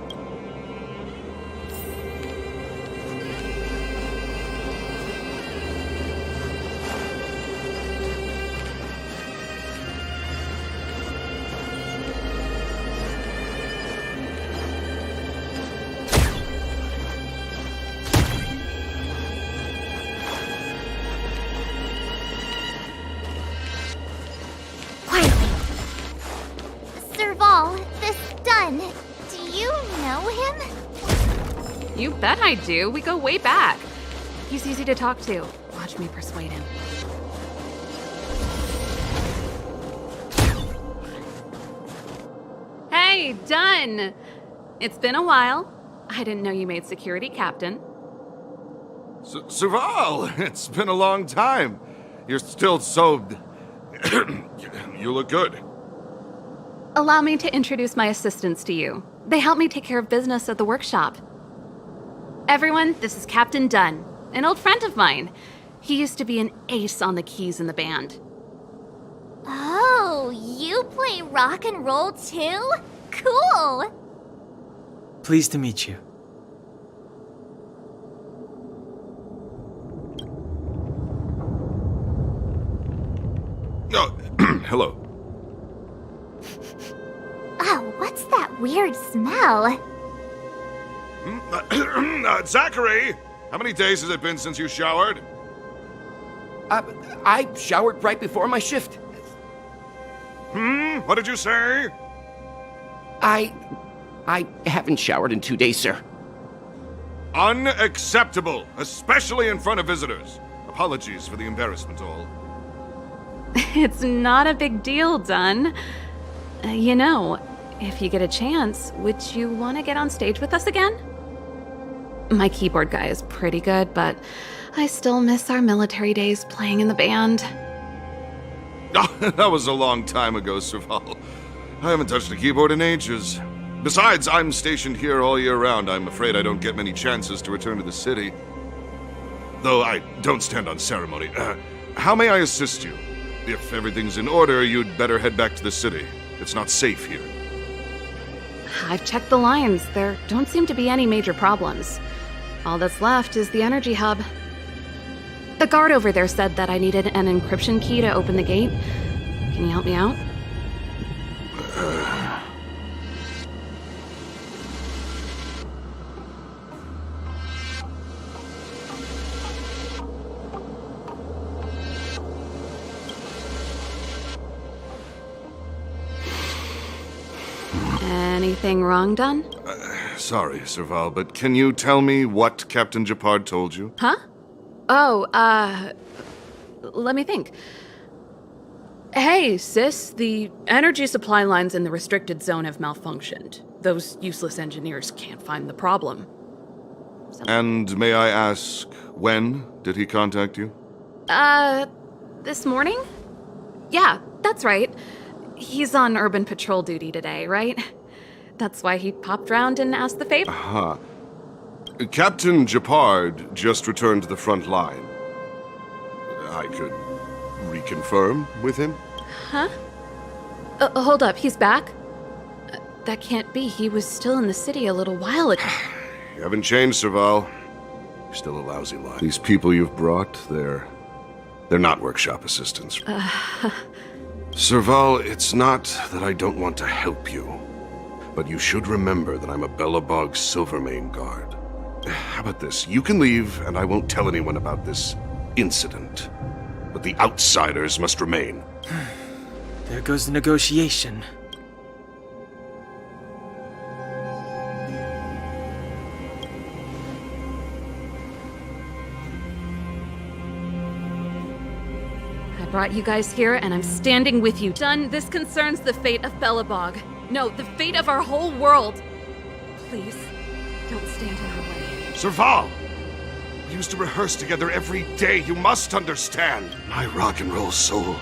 Do you know him? You bet I do. We go way back. He's easy to talk to. Watch me persuade him. Hey, Dunn! It's been a while. I didn't know you made security captain. Serval, it's been a long time. You're still so... You look good. Allow me to introduce my assistants to you. They help me take care of business at the workshop. Everyone, this is Captain Dunn, an old friend of mine. He used to be an ace on the keys in the band. Oh, you play rock and roll too? Cool! Pleased to meet you. Oh, hello. Oh, what's that weird smell? Zachary! How many days has it been since you showered? I showered right before my shift. What did you say? I haven't showered in 2 days, sir. Unacceptable, especially in front of visitors. Apologies for the embarrassment, all. It's not a big deal, Dunn. You know, if you get a chance, would you want to get on stage with us again? My keyboard guy is pretty good, but I still miss our military days playing in the band. Oh, that was a long time ago, Serval. I haven't touched a keyboard in ages. Besides, I'm stationed here all year round. I'm afraid I don't get many chances to return to the city. Though I don't stand on ceremony. How may I assist you? If everything's in order, you'd better head back to the city. It's not safe here. I've checked the lines. There don't seem to be any major problems. All that's left is the energy hub. The guard over there said that I needed an encryption key to open the gate. Can you help me out? Anything wrong done? Sorry, Serval, but can you tell me what Captain Japard told you? Huh? Oh, let me think. Hey, sis, the energy supply lines in the restricted zone have malfunctioned. Those useless engineers can't find the problem. And may I ask, when did he contact you? This morning? Yeah, that's right. He's on urban patrol duty today, right? That's why he popped round and asked the favor. Aha. Captain Japard just returned to the front line. I could reconfirm with him? Huh? Hold up, he's back? That can't be. He was still in the city a little while ago. You haven't changed, Serval. You're still a lousy lot. These people you've brought, they're not workshop assistants. Serval, it's not that I don't want to help you, but you should remember that I'm a Belobog Silvermane guard. How about this? You can leave, and I won't tell anyone about this incident. But the outsiders must remain. There goes the negotiation. I brought you guys here, and I'm standing with you. Done. This concerns the fate of Belobog. No, the fate of our whole world. Please, don't stand in our way. Serval! We used to rehearse together every day. You must understand. My rock and roll soul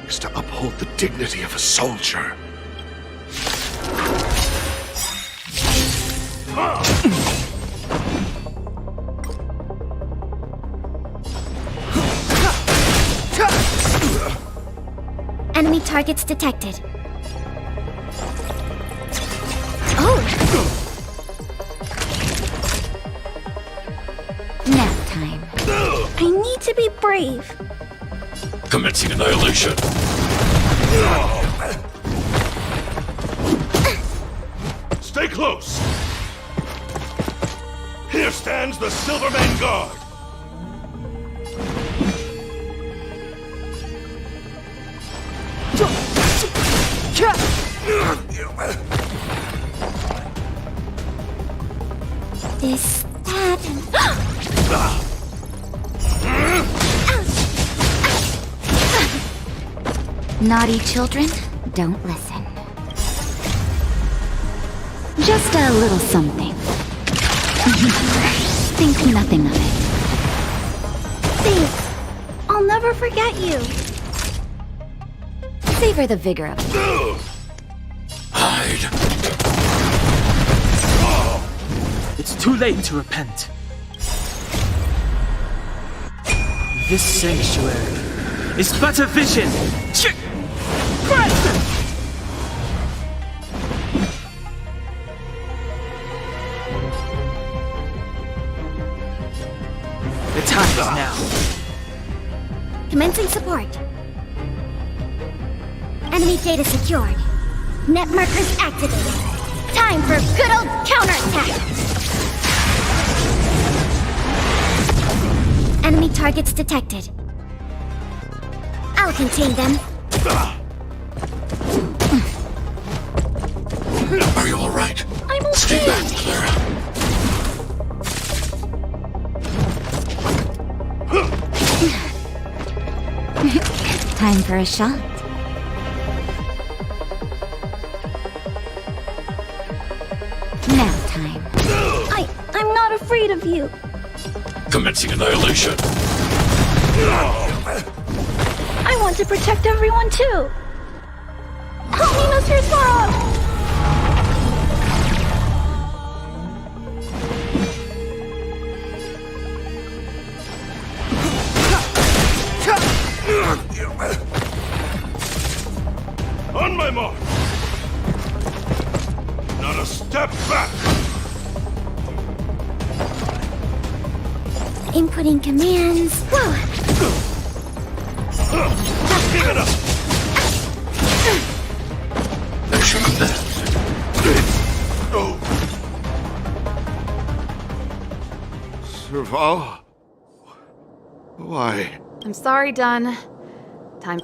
is to uphold the dignity of a soldier. Enemy targets detected. Oh! Nap time. I need to be brave. Commencing annihilation. Stay close. Here stands the Silvermane Guard. This, that, and... Naughty children, don't listen. Just a little something. Think nothing of it. Thanks. I'll never forget you. Savor the vigor of it. Hide. It's too late to repent. This sanctuary is but a vision. The time is now. Commencing support. Enemy data secured. Net markers activated. Time for good old counterattack. Enemy targets detected. I'll contain them. Are you all right? I'm okay. Stay back, Clara. Time for a shot. Now time. I'm not afraid of you. Commencing annihilation. I want to protect everyone too. Help me, Mr. Sorrow! On my mark. Not a step back. Inputting commands. Whoa! Give it up. Mission command. Serval? Why? I'm sorry, Dunn. Time.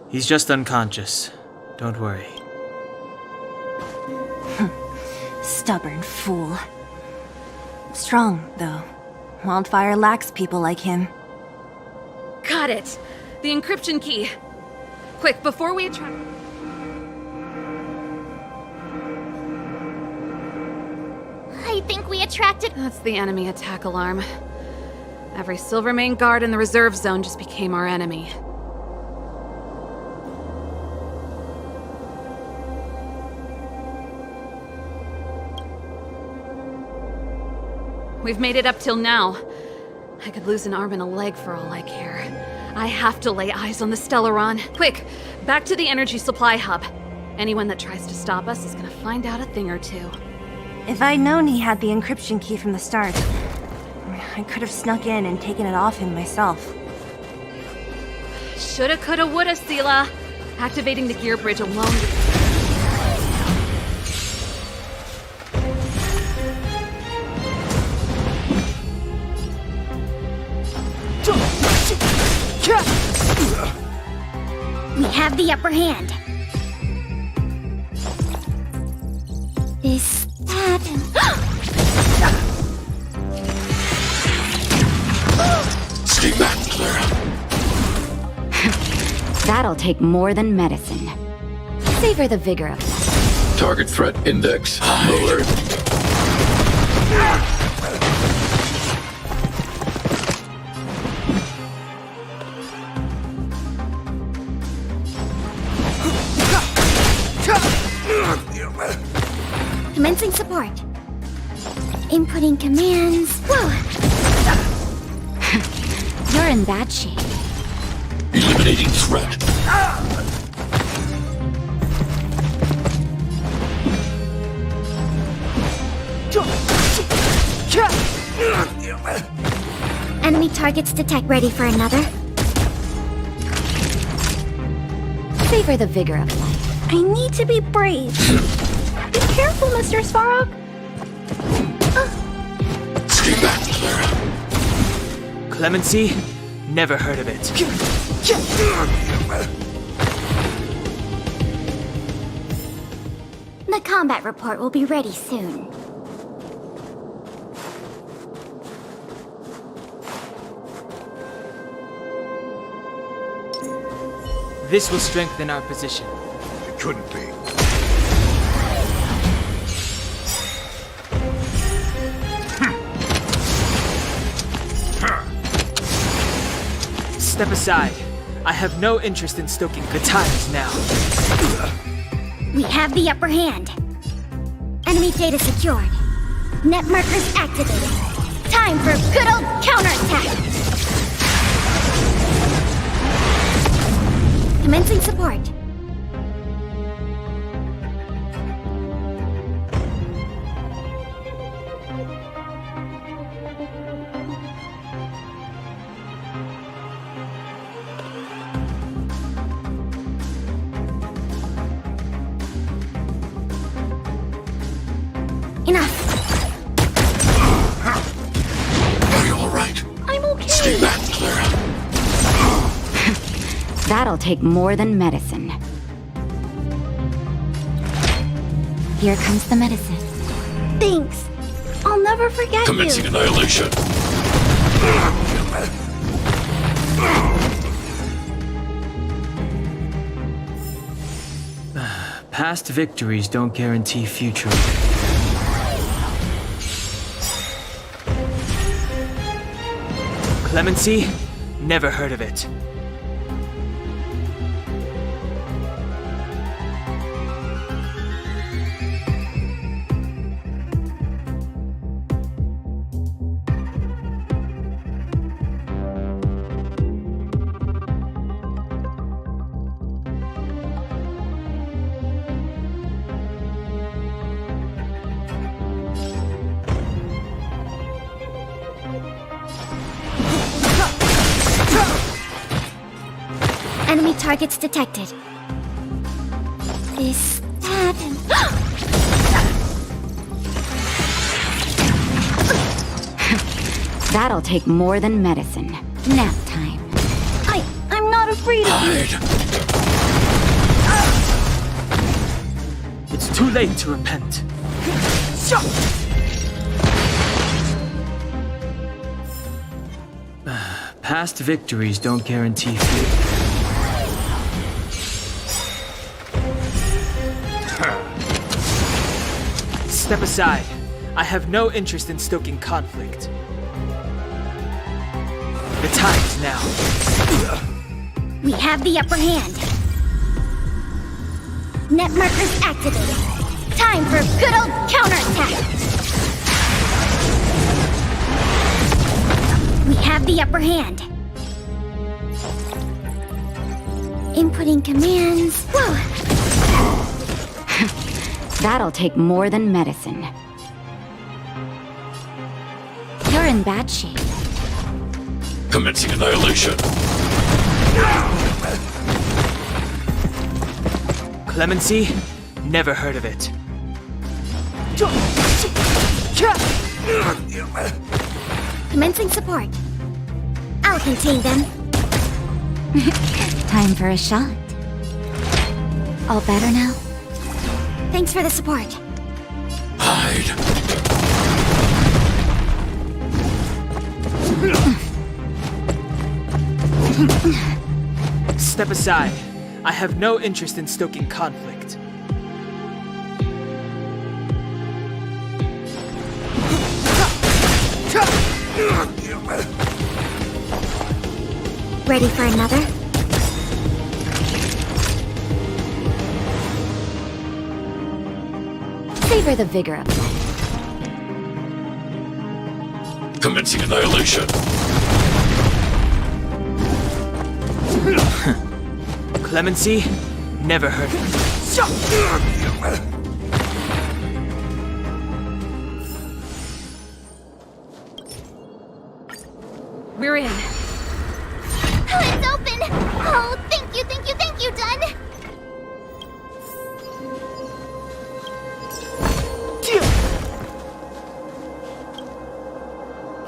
He's just unconscious. Don't worry. Stubborn fool. Strong, though. Wildfire lacks people like him. Got it! The encryption key! Quick, before we attract... I think we attracted. That's the enemy attack alarm. Every Silvermane guard in the reserve zone just became our enemy. We've made it up till now. I could lose an arm and a leg for all I care. I have to lay eyes on the Stellaron. Quick, back to the energy supply hub. Anyone that tries to stop us is gonna find out a thing or two. If I'd known he had the encryption key from the start, I could have snuck in and taken it off him myself. Shoulda, coulda, woulda, Sela. Activating the gear bridge alone. We have the upper hand. Is that... Stay back, Clara. That'll take more than medicine. Savor the vigor of life. Target threat index alert. Commencing support. Inputting commands. Whoa! You're in bad shape. Eliminating threat. Enemy targets detect. Ready for another? Savor the vigor of life. I need to be brave. Be careful, Mr. Svarog. Stay back, Clara. Clemency? Never heard of it. The combat report will be ready soon. This will strengthen our position. It couldn't be. Step aside. I have no interest in stoking good times now. We have the upper hand. Enemy data secured. Net markers activated. Time for good old counterattack. Commencing support. Enough. Are you all right? I'm okay. Stay back, Clara. That'll take more than medicine. Here comes the medicine. Thanks. I'll never forget Commencing you. annihilation. Past victories don't guarantee future. Clemency? Never heard of it. Enemy targets detected. Is That'll take more than medicine. Nap time. I'm not afraid of you. It's too late to repent. Past victories don't guarantee future. Step aside. I have no interest in stoking conflict. The time is now. We have the upper hand. Net markers activated. Time for a good old counterattack. We have the upper hand. Inputting commands. Whoa! That'll take more than medicine. You're in bad shape. Commencing annihilation. Clemency? Never heard of it. Commencing support. I'll contain them. Time for a shot. All better now? Thanks for the support. Hide. Step aside. I have no interest in stoking conflict. Ready for another? Savor the vigor of life. Commencing annihilation. Clemency? Never heard of it. We're in. Oh, it's open! Oh, thank you, Dun!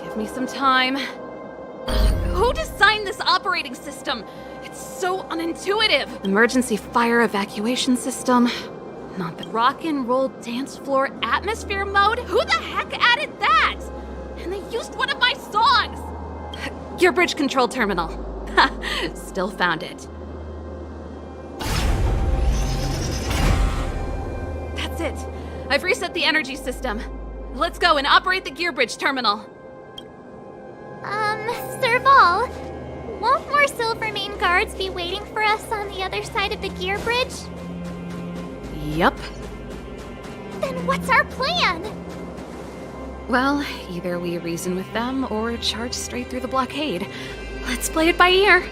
Give me some time. Who designed this operating system? It's so unintuitive. Emergency fire evacuation system. Not the Rock and roll dance floor atmosphere mode? Who the heck added that? And they used one of my songs. Gear bridge control terminal. Still found it. That's it. I've reset the energy system. Let's go and operate the gear bridge terminal. Serval, won't more Silvermane guards be waiting for us on the other side of the gear bridge? Yup. Then what's our plan? Well, either we reason with them or charge straight through the blockade. Let's play it by ear.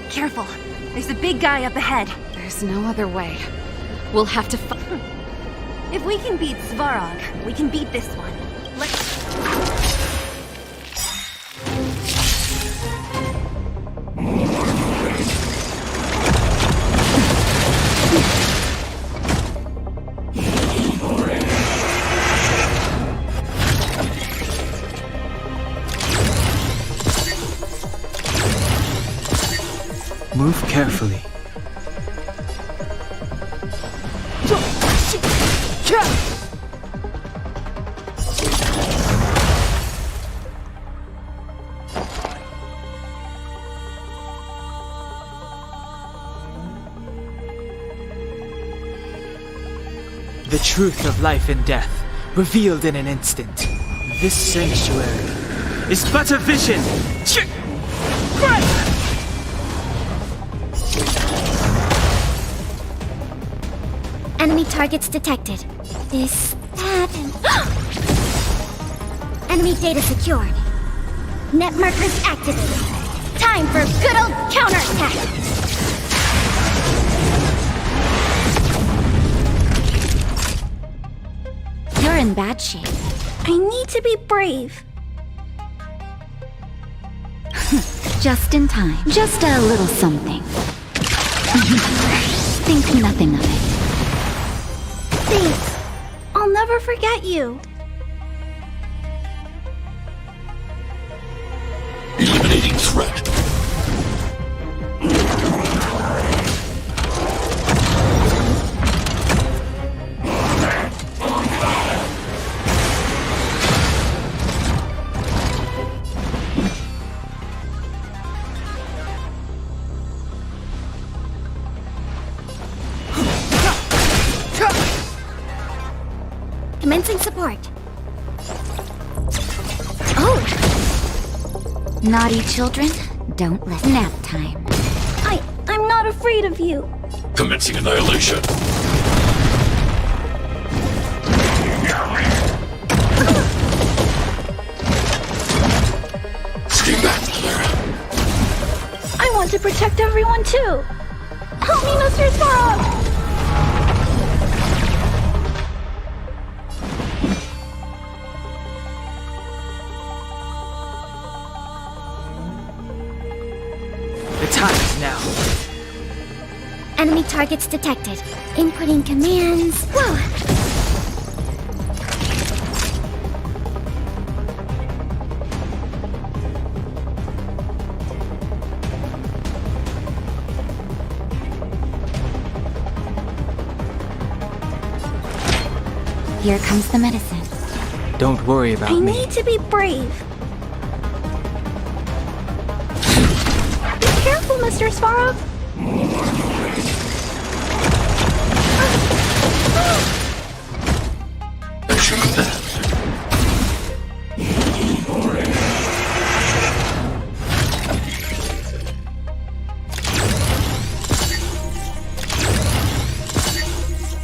Careful. There's a big guy up ahead. There's no other way. We'll have to If we can beat Svarog, we can beat this one. Let's... Move carefully. The truth of life and death, revealed in an instant. This sanctuary is but a vision. Enemy targets detected. Is that... Enemy data secured. Net markers activated. Time for a good old counterattack! You're in bad shape. I need to be brave. Just in time. Just a little something. Think nothing of it. Thanks. I'll never forget you. threat. Commencing support. Oh! Naughty children, don't let nap time. I'm not afraid of you. Commencing annihilation. Stay back, Clara. I want to protect everyone too. Help me, Mr. Svarog! The time is now. Enemy targets detected. Inputting commands. Whoa! Here comes the medicine. Don't worry about I me. need to be brave. Be careful, Mr. Svarog.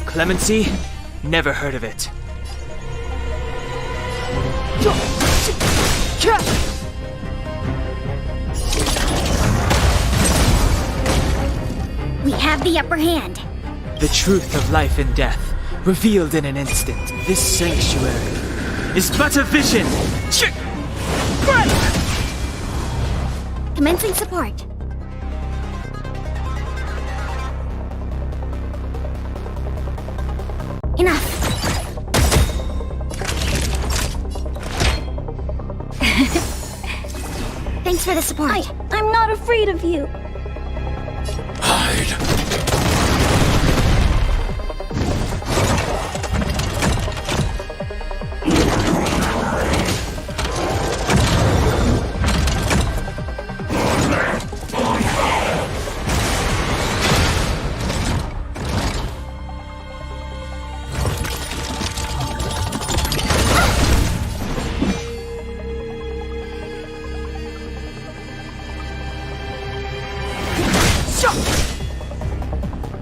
Clemency? Never heard of it. We have the upper hand. The truth of life and death, revealed in an instant. This sanctuary is but a vision. Commencing support. Enough. Thanks for the support. I'm not afraid of you. Hide.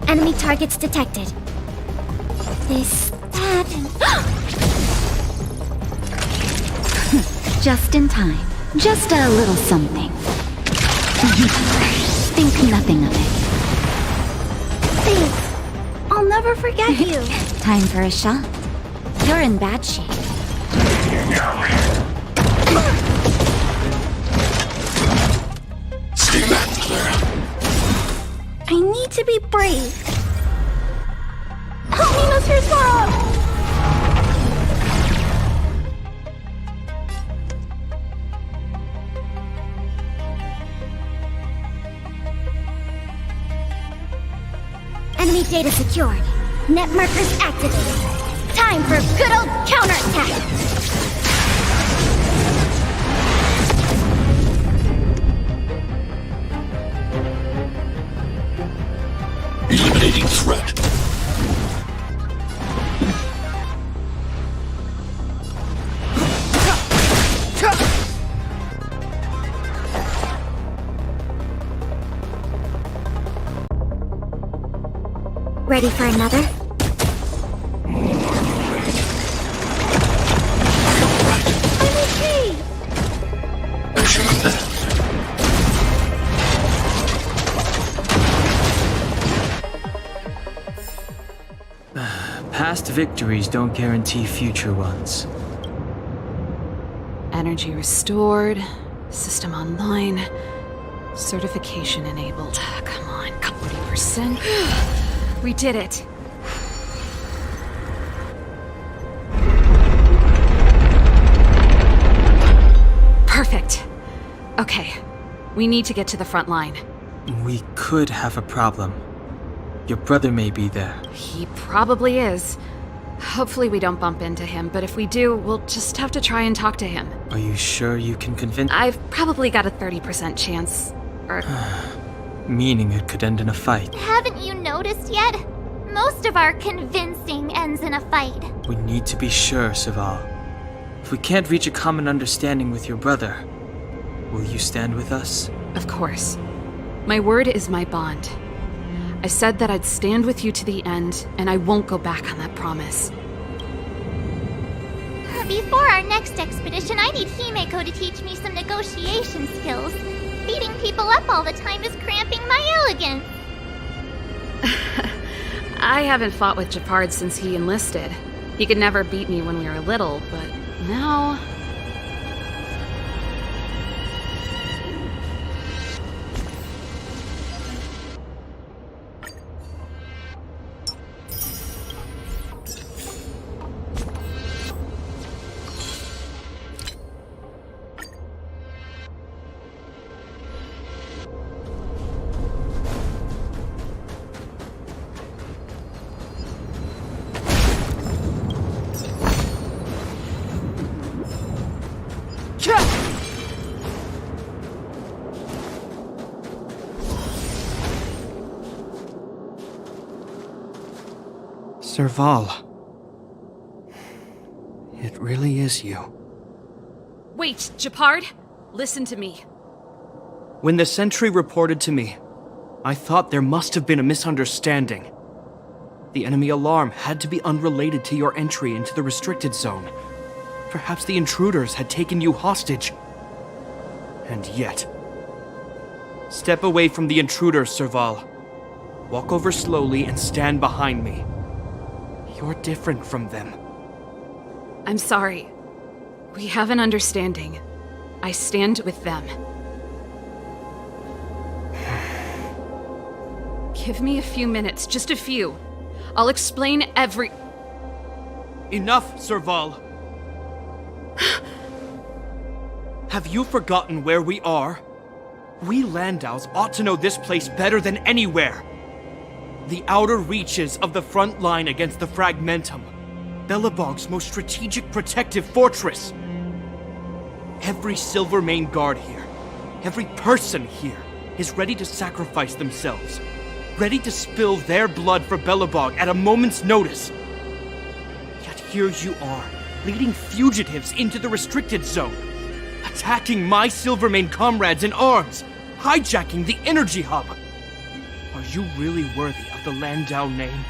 Enemy targets detected. This, that, and... Just in time. Just a little something. Think nothing of it. Thanks. I'll never forget you. Time for a shot. You're in bad shape. Stay back, Clara. I need to be brave. Help me, Mr. Svarog! Enemy data secured. Net markers activated. Time for a good old counterattack! Eliminating threat. Ready for another? I'm okay! Past victories don't guarantee future ones. Energy restored, system online, certification enabled. Come on, 40%. We did it. Perfect. Okay, We need to get to the front line. We could have a problem. Your brother may be there. He probably is. Hopefully we don't bump into him, but if we do, we'll just have to try and talk to him. Are you sure you can convince— I've probably got a 30% chance. Meaning it could end in a fight. Haven't you noticed yet? Most of our convincing ends in a fight. We need to be sure, Serval. If we can't reach a common understanding with your brother, will you stand with us? Of course. My word is my bond. I said that I'd stand with you to the end, and I won't go back on that promise. Before our next expedition, I need Himeko to teach me some negotiation skills. Beating people up all the time is cramping my elegance. I haven't fought with Japard since he enlisted. He could never beat me when we were little, but now... Serval. It really is you. Wait, Japard! Listen to me. When the sentry reported to me, I thought there must have been a misunderstanding. The enemy alarm had to be unrelated to your entry into the restricted zone. Perhaps the intruders had taken you hostage. And yet... Step away from the intruders, Serval. Walk over slowly and stand behind me. You're different from them. I'm sorry. We have an understanding. I stand with them. Give me a few minutes, just a few. I'll explain every... Enough, Serval! Have you forgotten where we are? We Landaus ought to know this place better than anywhere. The outer reaches of the front line against the Fragmentum. Belobog's most strategic protective fortress. Every Silvermane guard here, every person here, is ready to sacrifice themselves. Ready to spill their blood for Belobog at a moment's notice. Yet here you are, leading fugitives into the restricted zone. Attacking my Silvermane comrades in arms. Hijacking the energy hub. Are you really worthy of the Landau name?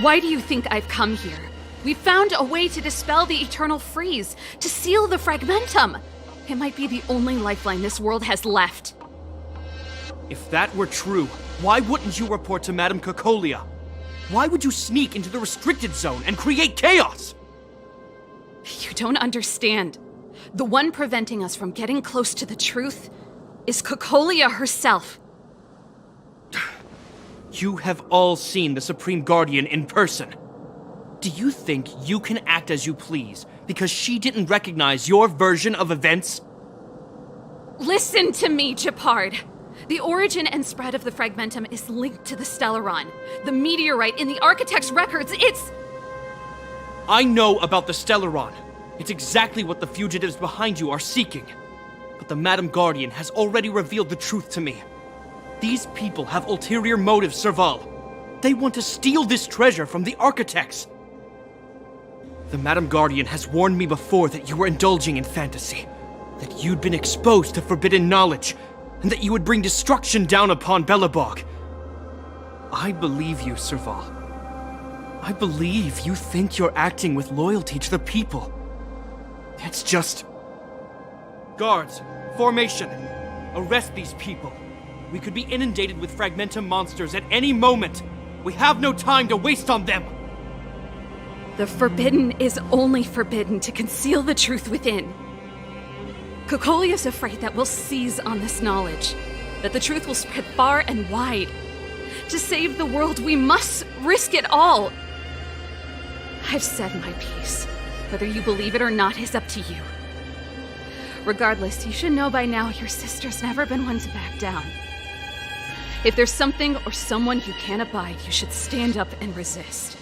Why do you think I've come here? We found a way to dispel the eternal freeze, to seal the Fragmentum. It might be the only lifeline this world has left. If that were true, why wouldn't you report to Madame Cocolia? Why would you sneak into the restricted zone and create chaos? You don't understand. The one preventing us from getting close to the truth is Cocolia herself. You have all seen the Supreme Guardian in person. Do you think you can act as you please because she didn't recognize your version of events? Listen to me, Japard. The origin and spread of the Fragmentum is linked to the Stellaron. The meteorite in the Architect's records, it's... I know about the Stellaron. It's exactly what the fugitives behind you are seeking. But the Madam Guardian has already revealed the truth to me. These people have ulterior motives, Serval. They want to steal this treasure from the Architects. The Madam Guardian has warned me before that you were indulging in fantasy. That you'd been exposed to forbidden knowledge, and that you would bring destruction down upon Belobog. I believe you, Serval. I believe you think you're acting with loyalty to the people. It's just... Guards, formation. Arrest these people. We could be inundated with Fragmentum monsters at any moment. We have no time to waste on them. The forbidden is only forbidden to conceal the truth within. Cocolia's afraid that we'll seize on this knowledge, that the truth will spread far and wide. To save the world, we must risk it all. I've said my piece. Whether you believe it or not is up to you. Regardless, you should know by now your sister's never been one to back down. If there's something or someone you can't abide, you should stand up and resist.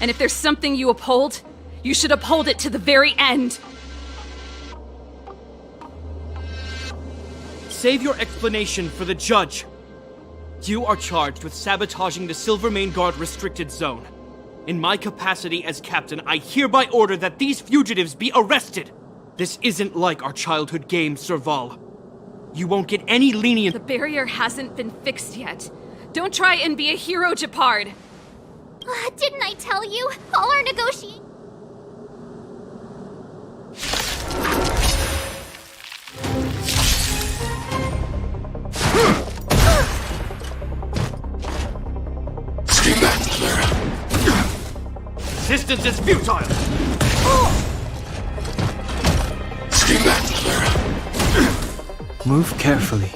And if there's something you uphold, you should uphold it to the very end. Save your explanation for the judge. You are charged with sabotaging the Silvermane Guard restricted zone. In my capacity as captain, I hereby order that these fugitives be arrested. This isn't like our childhood game, Serval. You won't get any lenient— The barrier hasn't been fixed yet. Don't try and be a hero, Japard. Didn't I tell you? All our negotiations. Stay back, Clara. Resistance is futile! Stay back, Clara. Move carefully.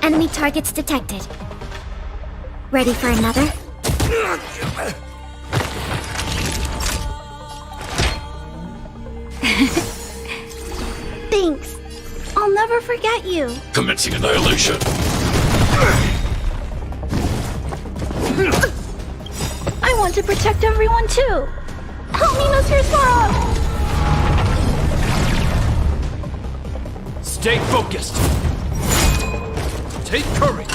Enemy targets detected. Ready for another? Thanks. I'll never forget you. Commencing annihilation. I want to protect everyone too. Help me, Mr. Sorrow. Stay focused. Take courage.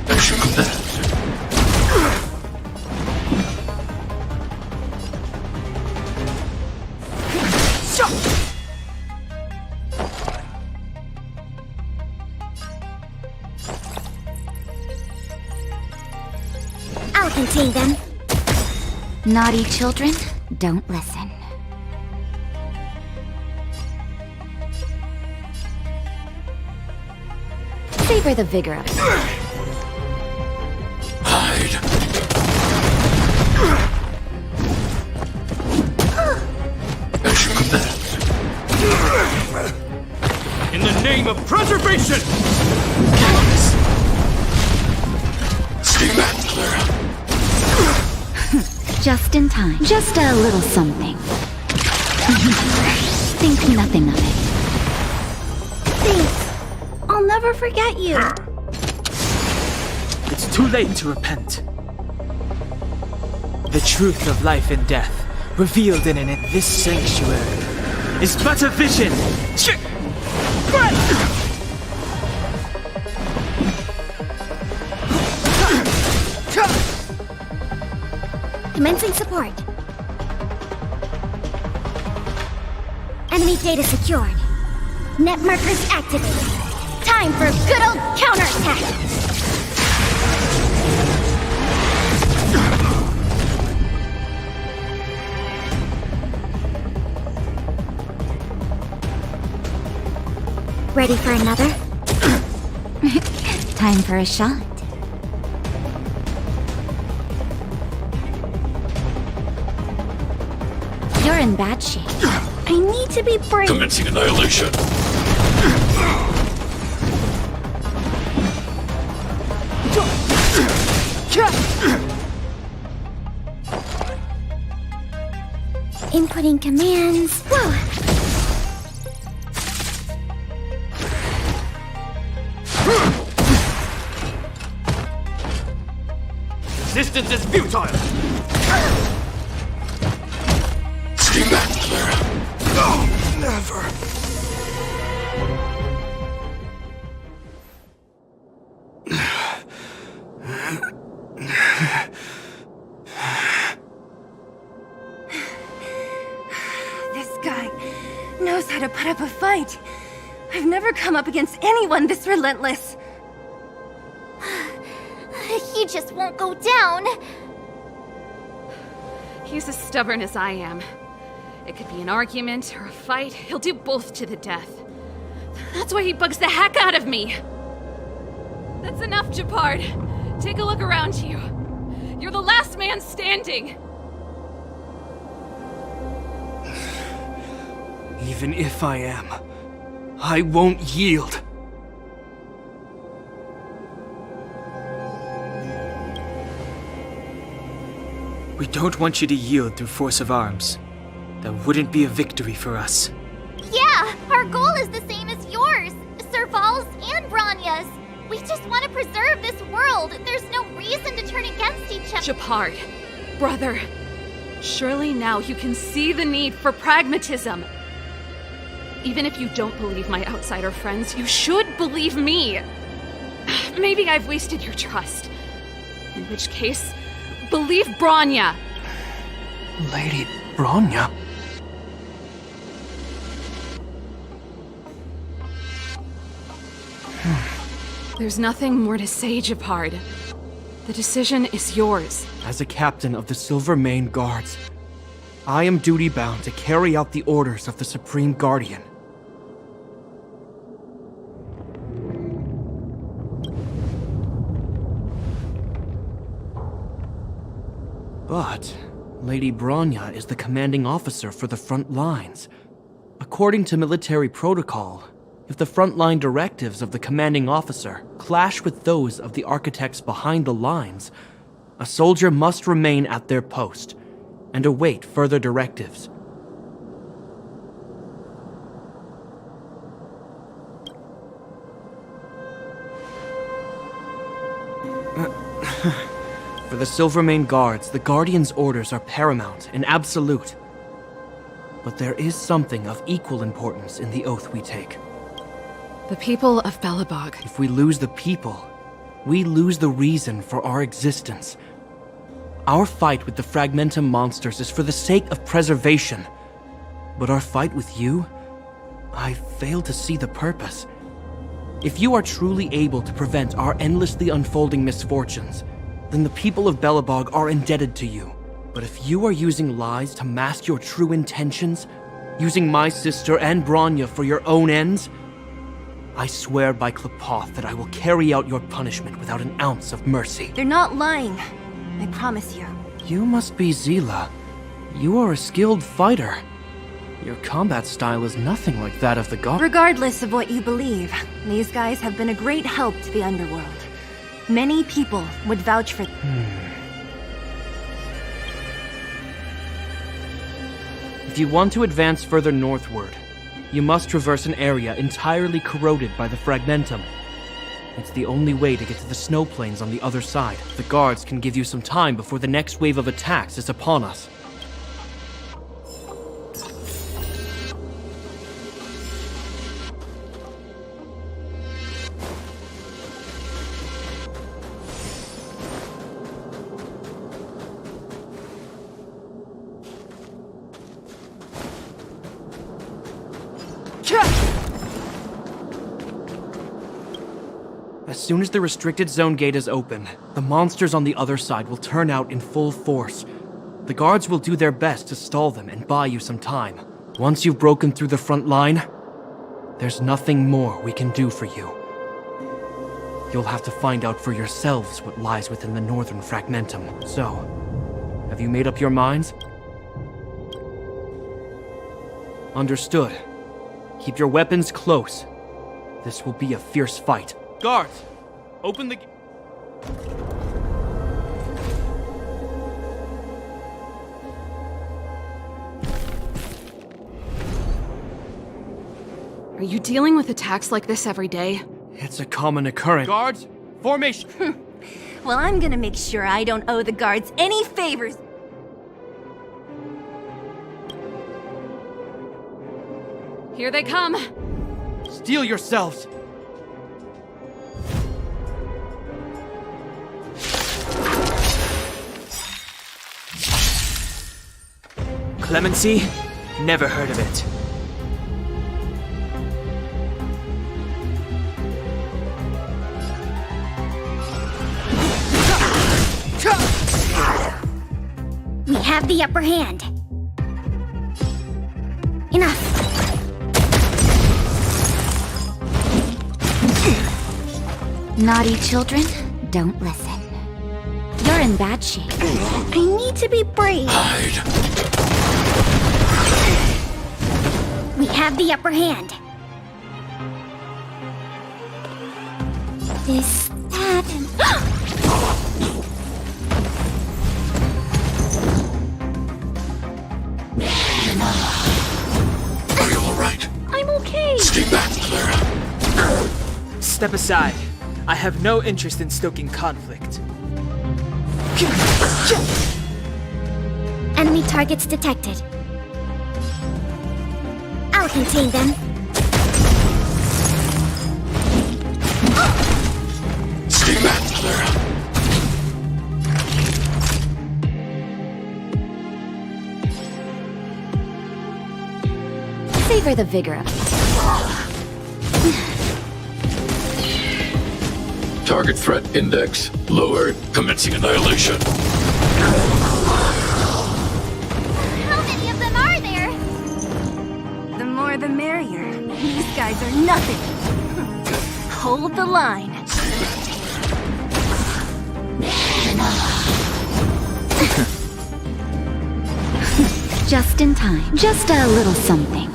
As you command. I'll contain them. Naughty children, don't listen. Savor the vigor of it. Hide. As you command. In the name of preservation! Stay back, Clara. Just in time. Just a little something. Think nothing of it. Thanks. I'll never forget you. It's too late to repent. The truth of life and death, revealed in this sanctuary, is but a vision. Commencing support. Enemy data secured. Net markers activated. Time for a good old counterattack! Ready for another? Time for a shot. You're in bad shape. I need to be brave. Commencing annihilation. Inputting commands. Whoa! Resistance is futile! Stay back, Clara. No, never. This guy knows how to put up a fight. I've never come up against anyone this relentless. He just won't go down. He's as stubborn as I am. It could be an argument or a fight. He'll do both to the death. That's why he bugs the heck out of me. That's enough, Japard. Take a look around you. You're the last man standing. Even if I am, I won't yield. We don't want you to yield through force of arms. That wouldn't be a victory for us. Yeah, our goal is the same as yours, Serval's and Bronya's. We just want to preserve this world. There's no reason to turn against each other. Shepard, brother, surely now you can see the need for pragmatism. Even if you don't believe my outsider friends, you should believe me. Maybe I've wasted your trust. In which case, believe Bronya. Lady Bronya? There's nothing more to say, Shepard. The decision is yours. As a captain of the Silvermane Guards, I am duty-bound to carry out the orders of the Supreme Guardian. But Lady Bronya is the commanding officer for the front lines. According to military protocol, if the frontline directives of the commanding officer clash with those of the architects behind the lines, a soldier must remain at their post and await further directives. For the Silvermane Guards, the Guardian's orders are paramount and absolute. But there is something of equal importance in the oath we take. The people of Belobog. If we lose the people, we lose the reason for our existence. Our fight with the Fragmentum monsters is for the sake of preservation. But our fight with you? I fail to see the purpose. If you are truly able to prevent our endlessly unfolding misfortunes, then the people of Belobog are indebted to you. But if you are using lies to mask your true intentions, using my sister and Bronya for your own ends, I swear by Klepoth that I will carry out your punishment without an ounce of mercy. They're not lying. I promise you. You must be Zila. You are a skilled fighter. Your combat style is nothing like that of the god. Regardless of what you believe, these guys have been a great help to the underworld. Many people would vouch for them. If you want to advance further northward, you must traverse an area entirely corroded by the Fragmentum. It's the only way to get to the snow plains on the other side. The guards can give you some time before the next wave of attacks is upon us. As soon as the restricted zone gate is open, the monsters on the other side will turn out in full force. The guards will do their best to stall them and buy you some time. Once you've broken through the front line, there's nothing more we can do for you. You'll have to find out for yourselves what lies within the northern Fragmentum. So, have you made up your minds? Understood. Keep your weapons close. This will be a fierce fight. Guards! Open the... Are you dealing with attacks like this every day? It's a common occurrence. Guards, formation! Well, I'm gonna make sure I don't owe the guards any favors. Here they come! Steel yourselves! Clemency? Never heard of it. We have the upper hand. Enough. Naughty children, don't listen. You're in bad shape. I need to be brave. We have the upper hand. This, that, and... Step aside. I have no interest in stoking conflict. Enemy targets detected. I'll contain them. Stay back, Clara. Savor the vigor of Target threat index lowered. Commencing annihilation. How many of them are there? The more the merrier. These guys are nothing. Hold the line. just in time. Just a little something.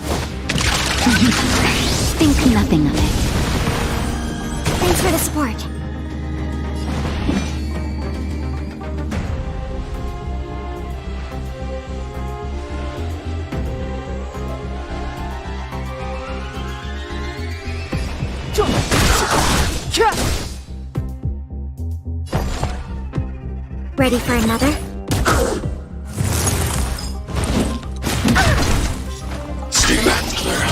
Think nothing of it. Thanks for the support. Ready for another? Stay back, Clara.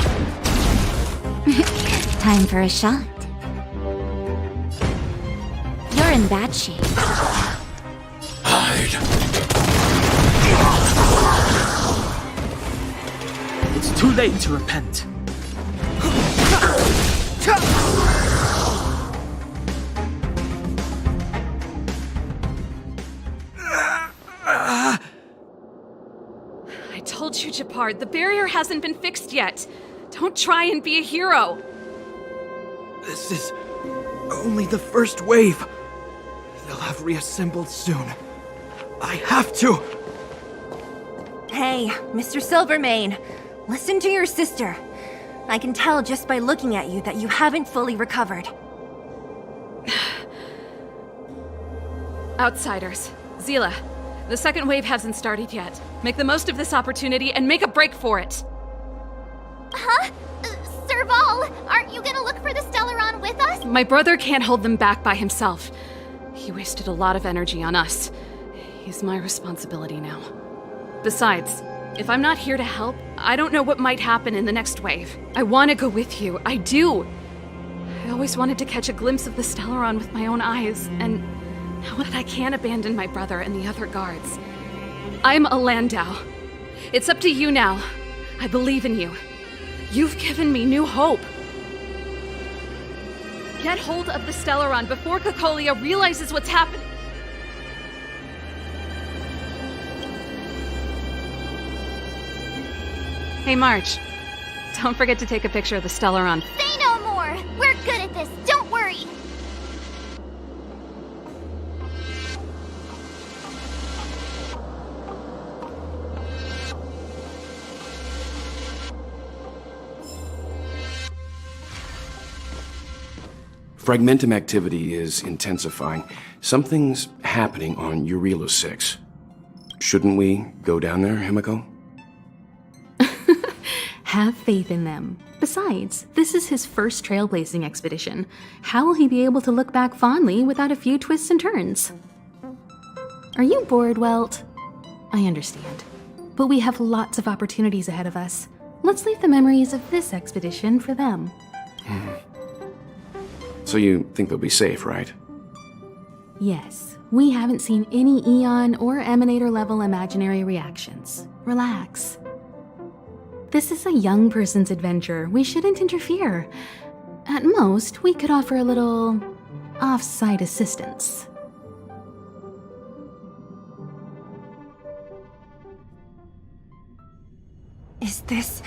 Time for a shot. You're in bad shape. Hide. It's too late to repent. I told you, Japard, the barrier hasn't been fixed yet. Don't try and be a hero. This is only the first wave. They'll have reassembled soon. I have to. Hey, Mr. Silvermane, listen to your sister. I can tell just by looking at you that you haven't fully recovered. Outsiders. Zila, the second wave hasn't started yet. Make the most of this opportunity and make a break for it. Huh? Serval, aren't you gonna look for the Stellaron with us? My brother can't hold them back by himself. He wasted a lot of energy on us. He's my responsibility now. Besides, if I'm not here to help, I don't know what might happen in the next wave. I want to go with you. I do. I always wanted to catch a glimpse of the Stellaron with my own eyes, and now that I can't abandon my brother and the other guards. I'm a Landau. It's up to you now. I believe in you. You've given me new hope. Get hold of the Stellaron before Cocolia realizes what's happening. Hey, March. Don't forget to take a picture of the Stellaron. Say no more! We're good at this, don't worry! Fragmentum activity is intensifying. Something's happening on Eurilo 6. Shouldn't we go down there, Himiko? Have faith in them. Besides, this is his first trailblazing expedition. How will he be able to look back fondly without a few twists and turns? Are you bored, Welt? I understand. But we have lots of opportunities ahead of us. Let's leave the memories of this expedition for them. So you think they'll be safe, right? Yes, we haven't seen any Eon or Emanator level imaginary reactions. Relax. This is a young person's adventure. We shouldn't interfere. At most, we could offer a little off-site assistance. Is this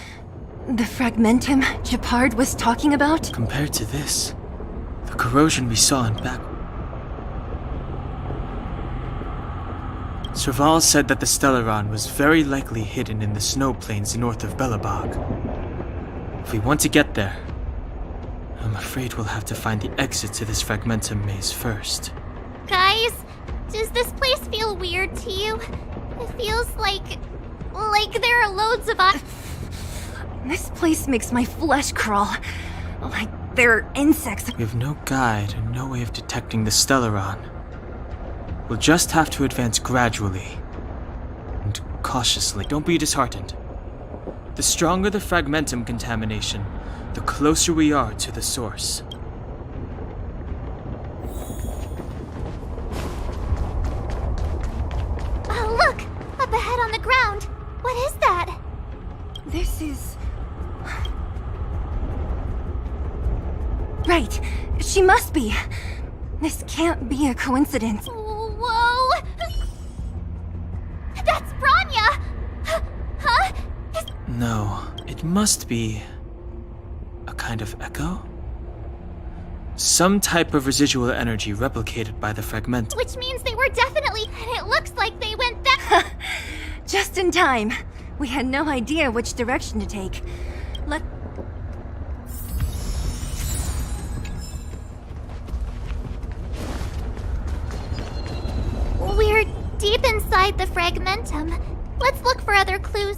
the Fragmentum Japard was talking about? Compared to this, the corrosion we saw in back... Serval said that the Stellaron was very likely hidden in the snow plains north of Belobog. If we want to get there, I'm afraid we'll have to find the exit to this Fragmentum maze first. Guys, does this place feel weird to you? It feels like there are loads of This place makes my flesh crawl. Like They're insects. We have no guide and no way of detecting the Stellaron. We'll just have to advance gradually and cautiously. Don't be disheartened. The stronger the fragmentum contamination, the closer we are to the source. Oh, look! Up ahead on the ground! What is that? This is... Right. She must be. This can't be a coincidence. Whoa! That's Bronya! Huh? No, it must be a kind of echo? Some type of residual energy replicated by the fragment. Which means they were definitely... And it looks like they went that... Just in time. We had no idea which direction to take. We're deep inside the fragmentum. Let's look for other clues.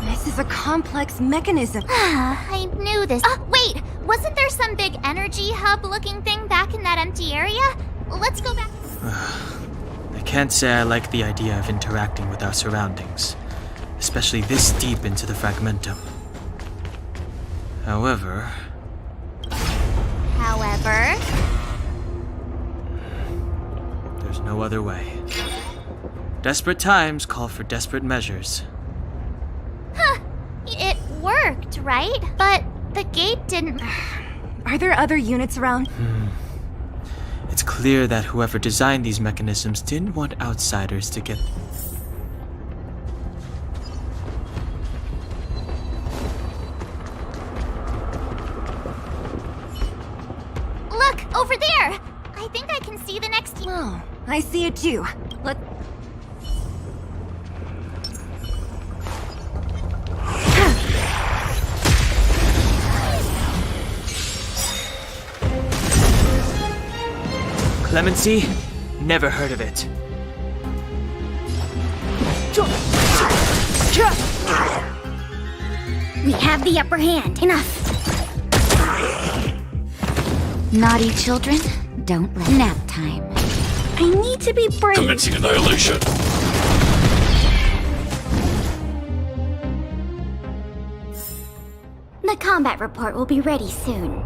This is a complex mechanism. I knew this. Wait! Wasn't there some big energy hub-looking thing back in that empty area? Let's go back. I can't say I like the idea of interacting with our surroundings, especially this deep into the fragmentum. However, there's no other way. Desperate times call for desperate measures. Huh. It worked, right? But the gate didn't... Are there other units around? It's clear that whoever designed these mechanisms didn't want outsiders to get... Look, over there! I think I can see the next... Oh, I see it too. Clemency? Never heard of it. We have the upper hand. Enough. Naughty children, don't let nap time. I need to be brave. Commencing annihilation. The combat report will be ready soon.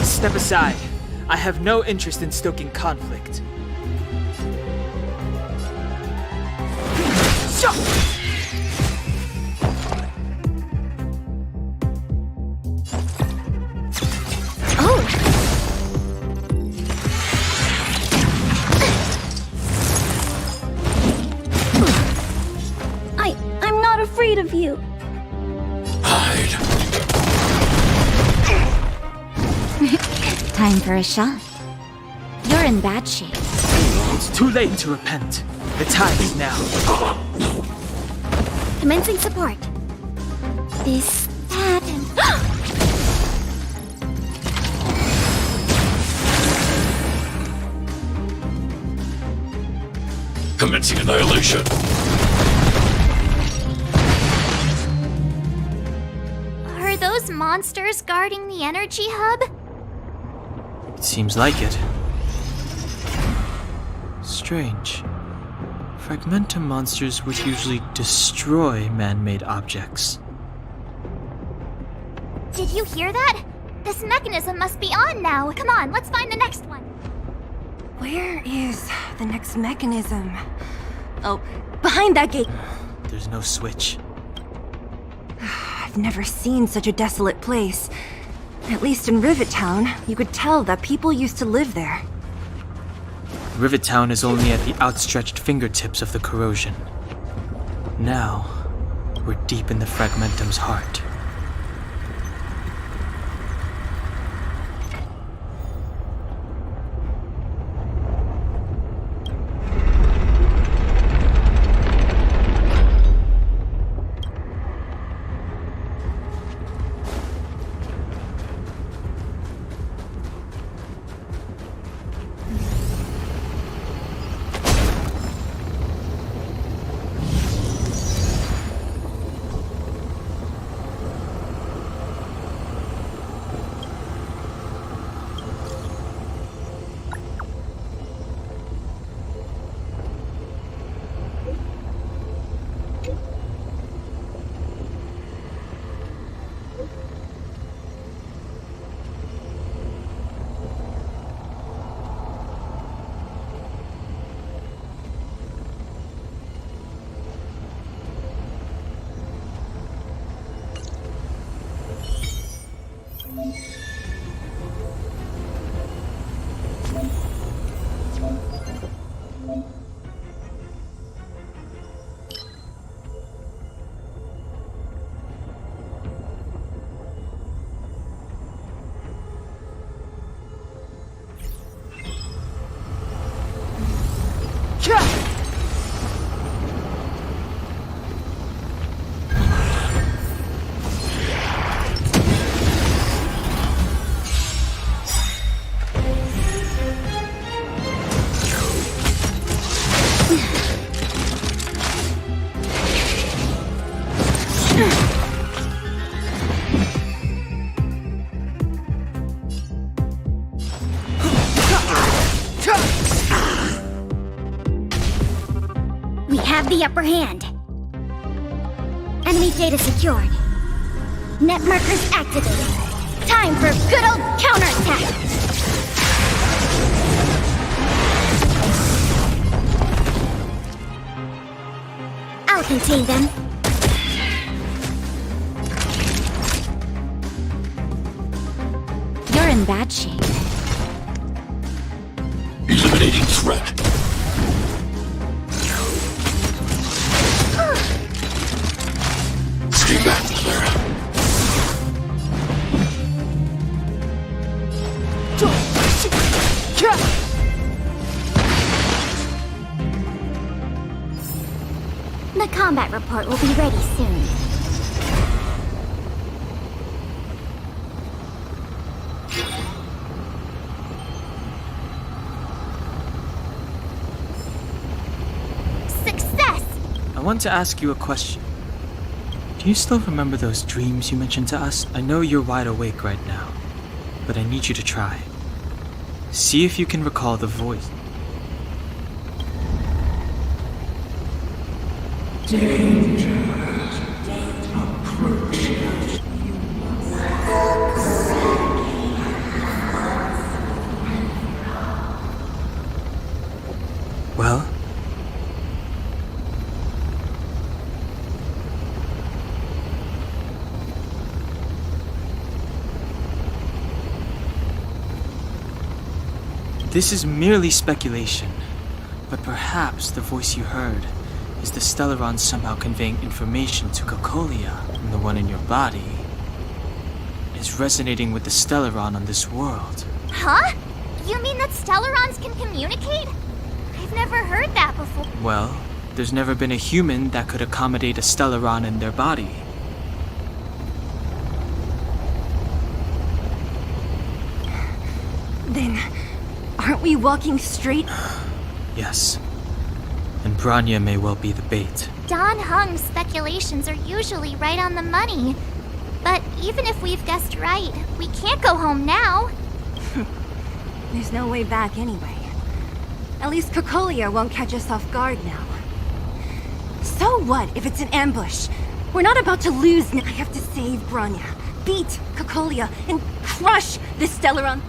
Step aside. I have no interest in stoking conflict. I'm not afraid of you. Time for a shot. You're in bad shape. It's too late to repent. The time is now. Commencing support. This, that, and... Commencing annihilation. Are those monsters guarding the energy hub? It seems like it. Strange. Fragmentum monsters would usually destroy man-made objects. Did you hear that? This mechanism must be on now. Come on, let's find the next one. Where is the next mechanism? Oh, behind that gate. There's no switch. I've never seen such a desolate place. At least in Rivet Town, you could tell that people used to live there. Rivet Town is only at the outstretched fingertips of the corrosion. Now, we're deep in the Fragmentum's heart. We have the upper hand. Enemy data secured. Net markers activated. Time for a good old counterattack! I'll contain them. You're in bad shape. Eliminating threat. Stay back, Clara. The combat report will be ready soon. Success! I want to ask you a question. Do you still remember those dreams you mentioned to us? I know you're wide awake right now, but I need you to try. See if you can recall the voice. Well? This is merely speculation, but perhaps the voice you heard is the Stellaron somehow conveying information to Cocolia, and the one in your body is resonating with the Stellaron on this world. Huh? You mean that Stellarons can communicate? I've never heard that before. Well, there's never been a human that could accommodate a Stellaron in their body. Then, aren't we walking straight? Yes. And then Bronya may well be the bait. Don Hung's speculations are usually right on the money. But even if we've guessed right, we can't go home now. There's no way back anyway. At least Cocolia won't catch us off guard now. So what if it's an ambush? We're not about to lose now. I have to save Bronya, beat Cocolia, and crush the Stellaron.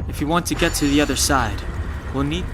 If you want to get to the other side, we'll need...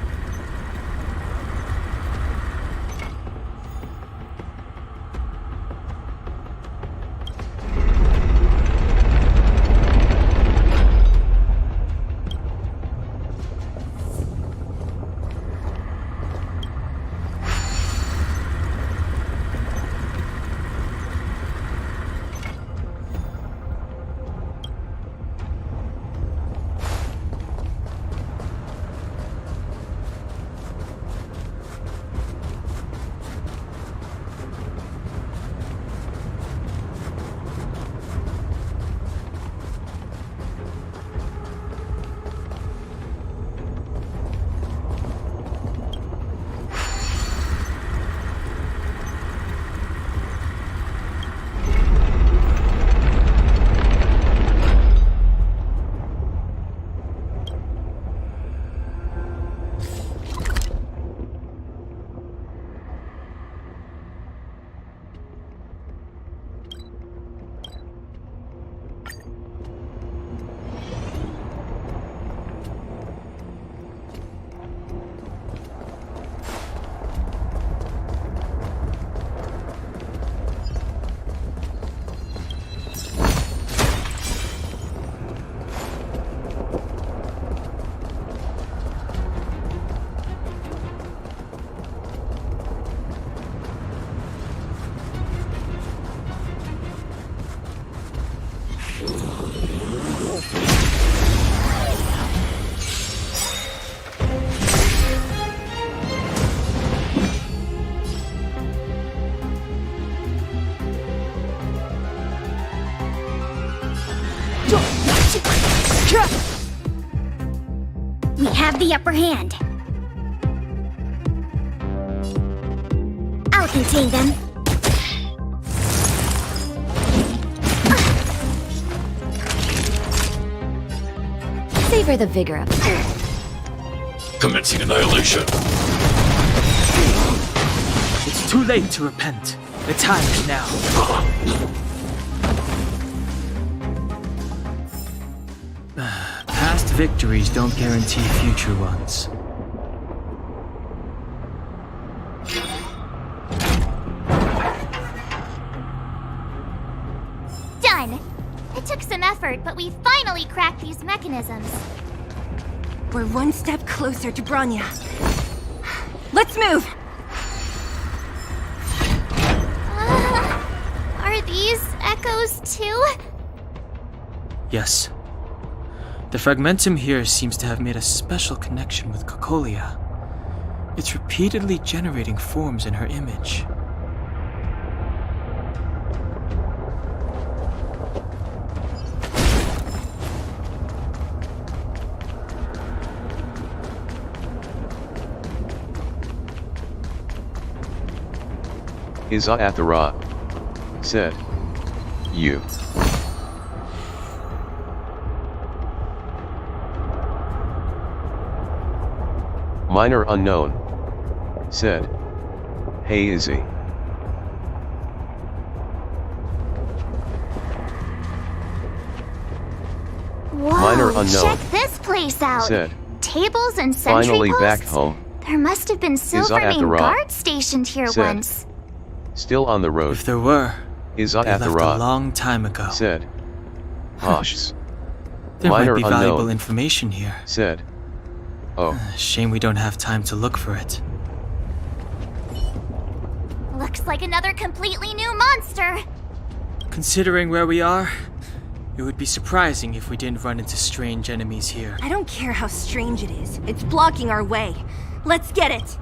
We have the upper hand. I'll contain them. Savor the vigor of the earth. Commencing annihilation. It's too late to repent. The time is now. Past victories don't guarantee future ones. Done! It took some effort, but we finally cracked these mechanisms. We're one step closer to Bronya. Let's move! Are these echoes too? Yes. The fragmentum here seems to have made a special connection with Cocolia. It's repeatedly generating forms in her image. Iza-Athara said, "You." Minor unknown said, "Hey Izzy." Whoa, Minor unknown check this place out. said, Tables and sentry "Finally posts? back home." There must have been Silvermane Iza-Athara guards stationed here said, once. "Still on the road." If there were, Iza They left a Athara, long time ago. said. Hoshs. There Minor might be valuable unknown, information here. said. Oh, Shame we don't have time to look for it. Looks like another completely new monster. Considering where we are, it would be surprising if we didn't run into strange enemies here. I don't care how strange it is. It's blocking our way. Let's get it!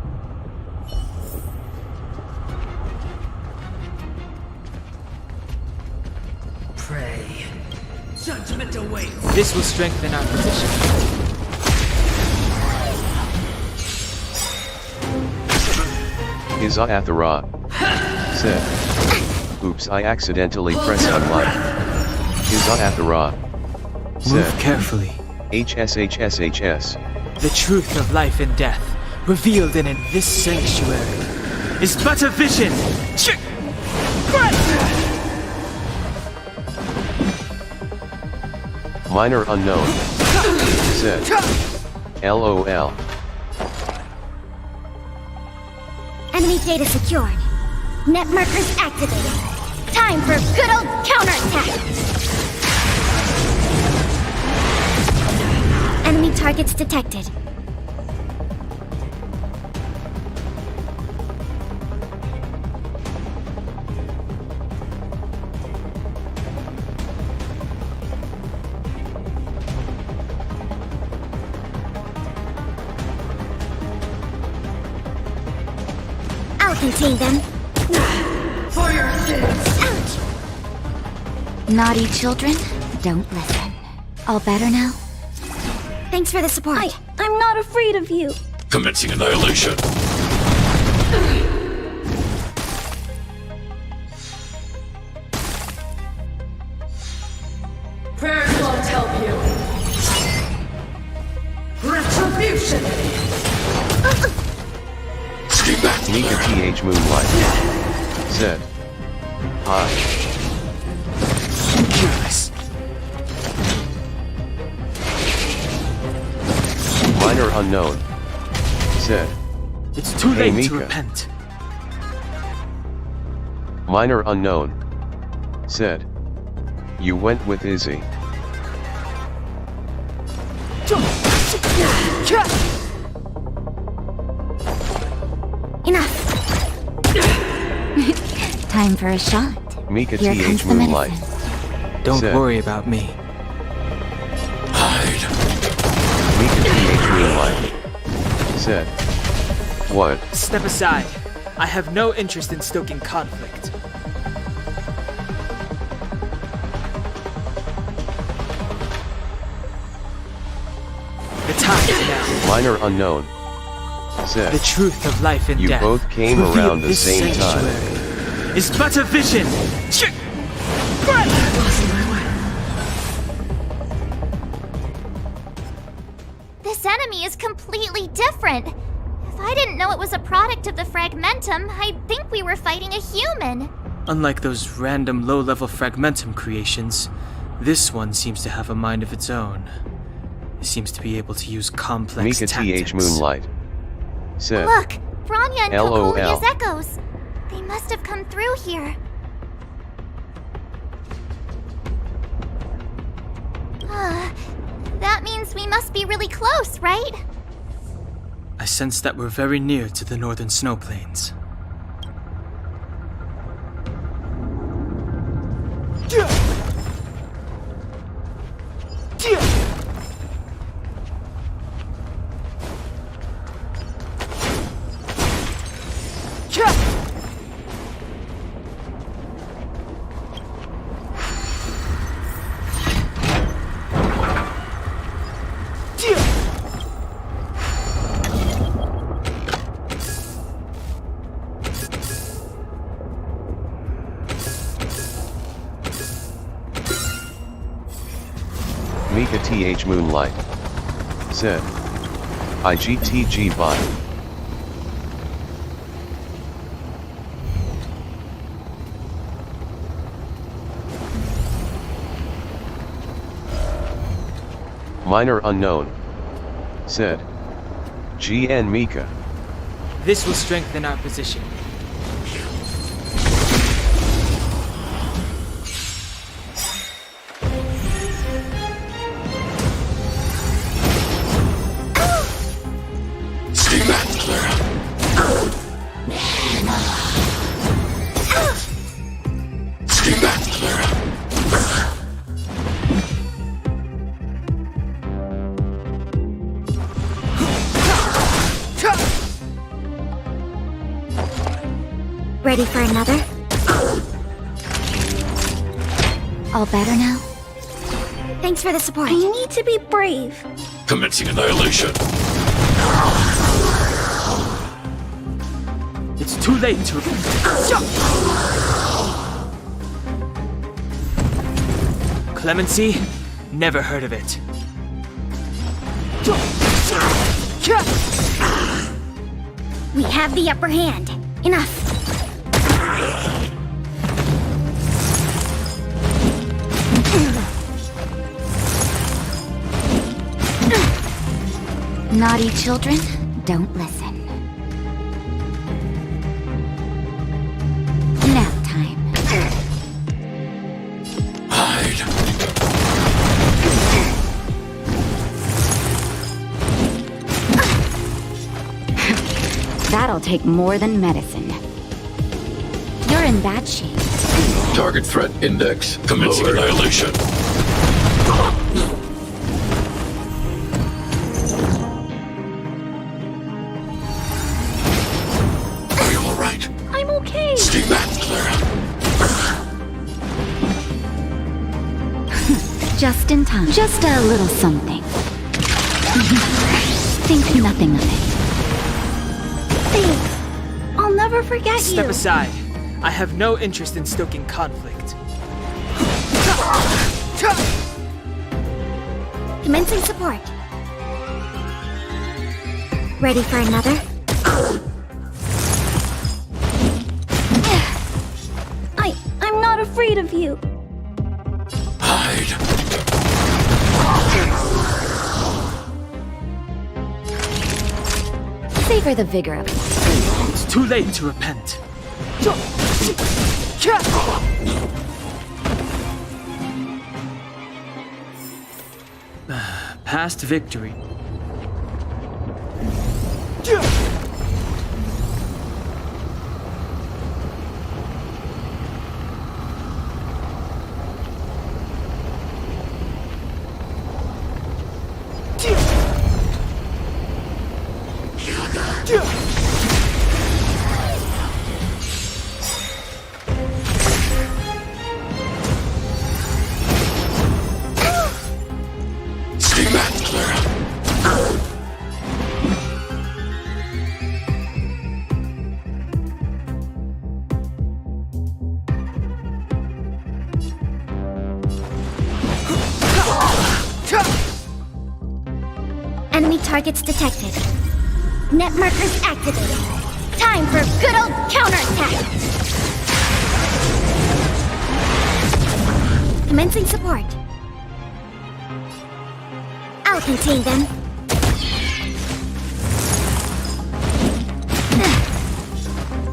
Pray. Judgment awaits. This will strengthen our position. Iza Athara, said. Oops, I accidentally pressed unlike. Iza Athara, said. Move carefully. HSHSHS. The truth of life and death, revealed in this sanctuary, is but a vision! Minor unknown, said. LOL. Enemy data secured. Net markers activated. Time for good old counterattack. Enemy targets detected. I'll contain them. For your sins. Ouch! Naughty children, don't listen. All better now? Thanks for the support. I'm not afraid of you. Commencing annihilation. Prayers won't help you. Retribution. Mika TH Moonlight, said. Hi. Curious. Minor unknown, said. It's too Hey, late to Mika. repent. Minor unknown, said. You went with Izzy. Enough. Time for a shot. Mika Here comes TH the Moonlight, medicine. Don't said. worry about me. Mika TH Moonlight, said. What? Step aside. I have no interest in stoking conflict. The time is now. Minor unknown, said. The truth of life and You death. both came revealed around the this same time. sanctuary is but a vision. This enemy is completely different. If I didn't know it was a product of the Fragmentum, I'd think we were fighting a human. Unlike those random low-level Fragmentum creations, this one seems to have a mind of its own. It seems to be able to use complex Mika tactics. TH Moonlight, said. Look, Bronya and LOL. Kokolia's echoes. They must have come through here. That means we must be really close, right? I sense that we're very near to the northern snow plains. Mika TH Moonlight, said. IGTG bot. Minor unknown, said. GN Mika. This will strengthen our position. Ready for another? All better now? Thanks for the support. I need to be brave. Commencing annihilation. It's too late to... Clemency? Never heard of it. We have the upper hand. Enough. Naughty children, don't listen. Nap time. Hide. That'll take more than medicine. You're in bad shape. Target threat index. Commencing annihilation. Are you alright? I'm okay. Stay back, Clara. Just in time. Just a little something. Think nothing of it. Thanks. I'll never forget you. Step aside. I have no interest in stoking conflict. Commencing support. Ready for another? I'm not afraid of you. Hide. Savor the vigor of it. It's too late to repent. Past victory. Stay back, Clara. Enemy targets detected. Net markers activated. Time for good old counterattack. Commencing support. I'll contain them.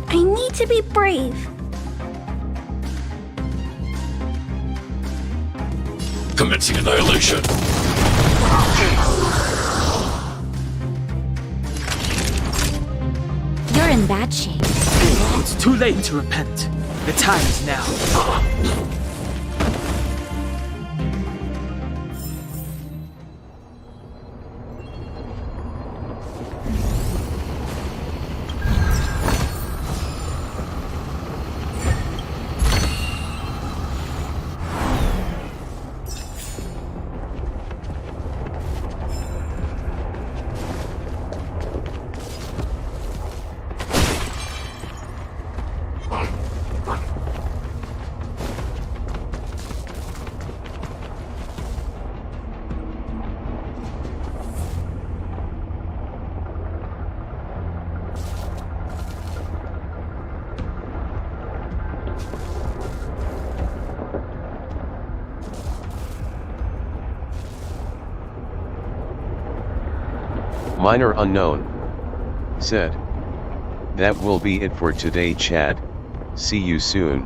I need to be brave. Commencing annihilation. You're in bad shape. It's too late to repent. The time is now. Minor unknown. Said. That will be it for today, Chad. See you soon.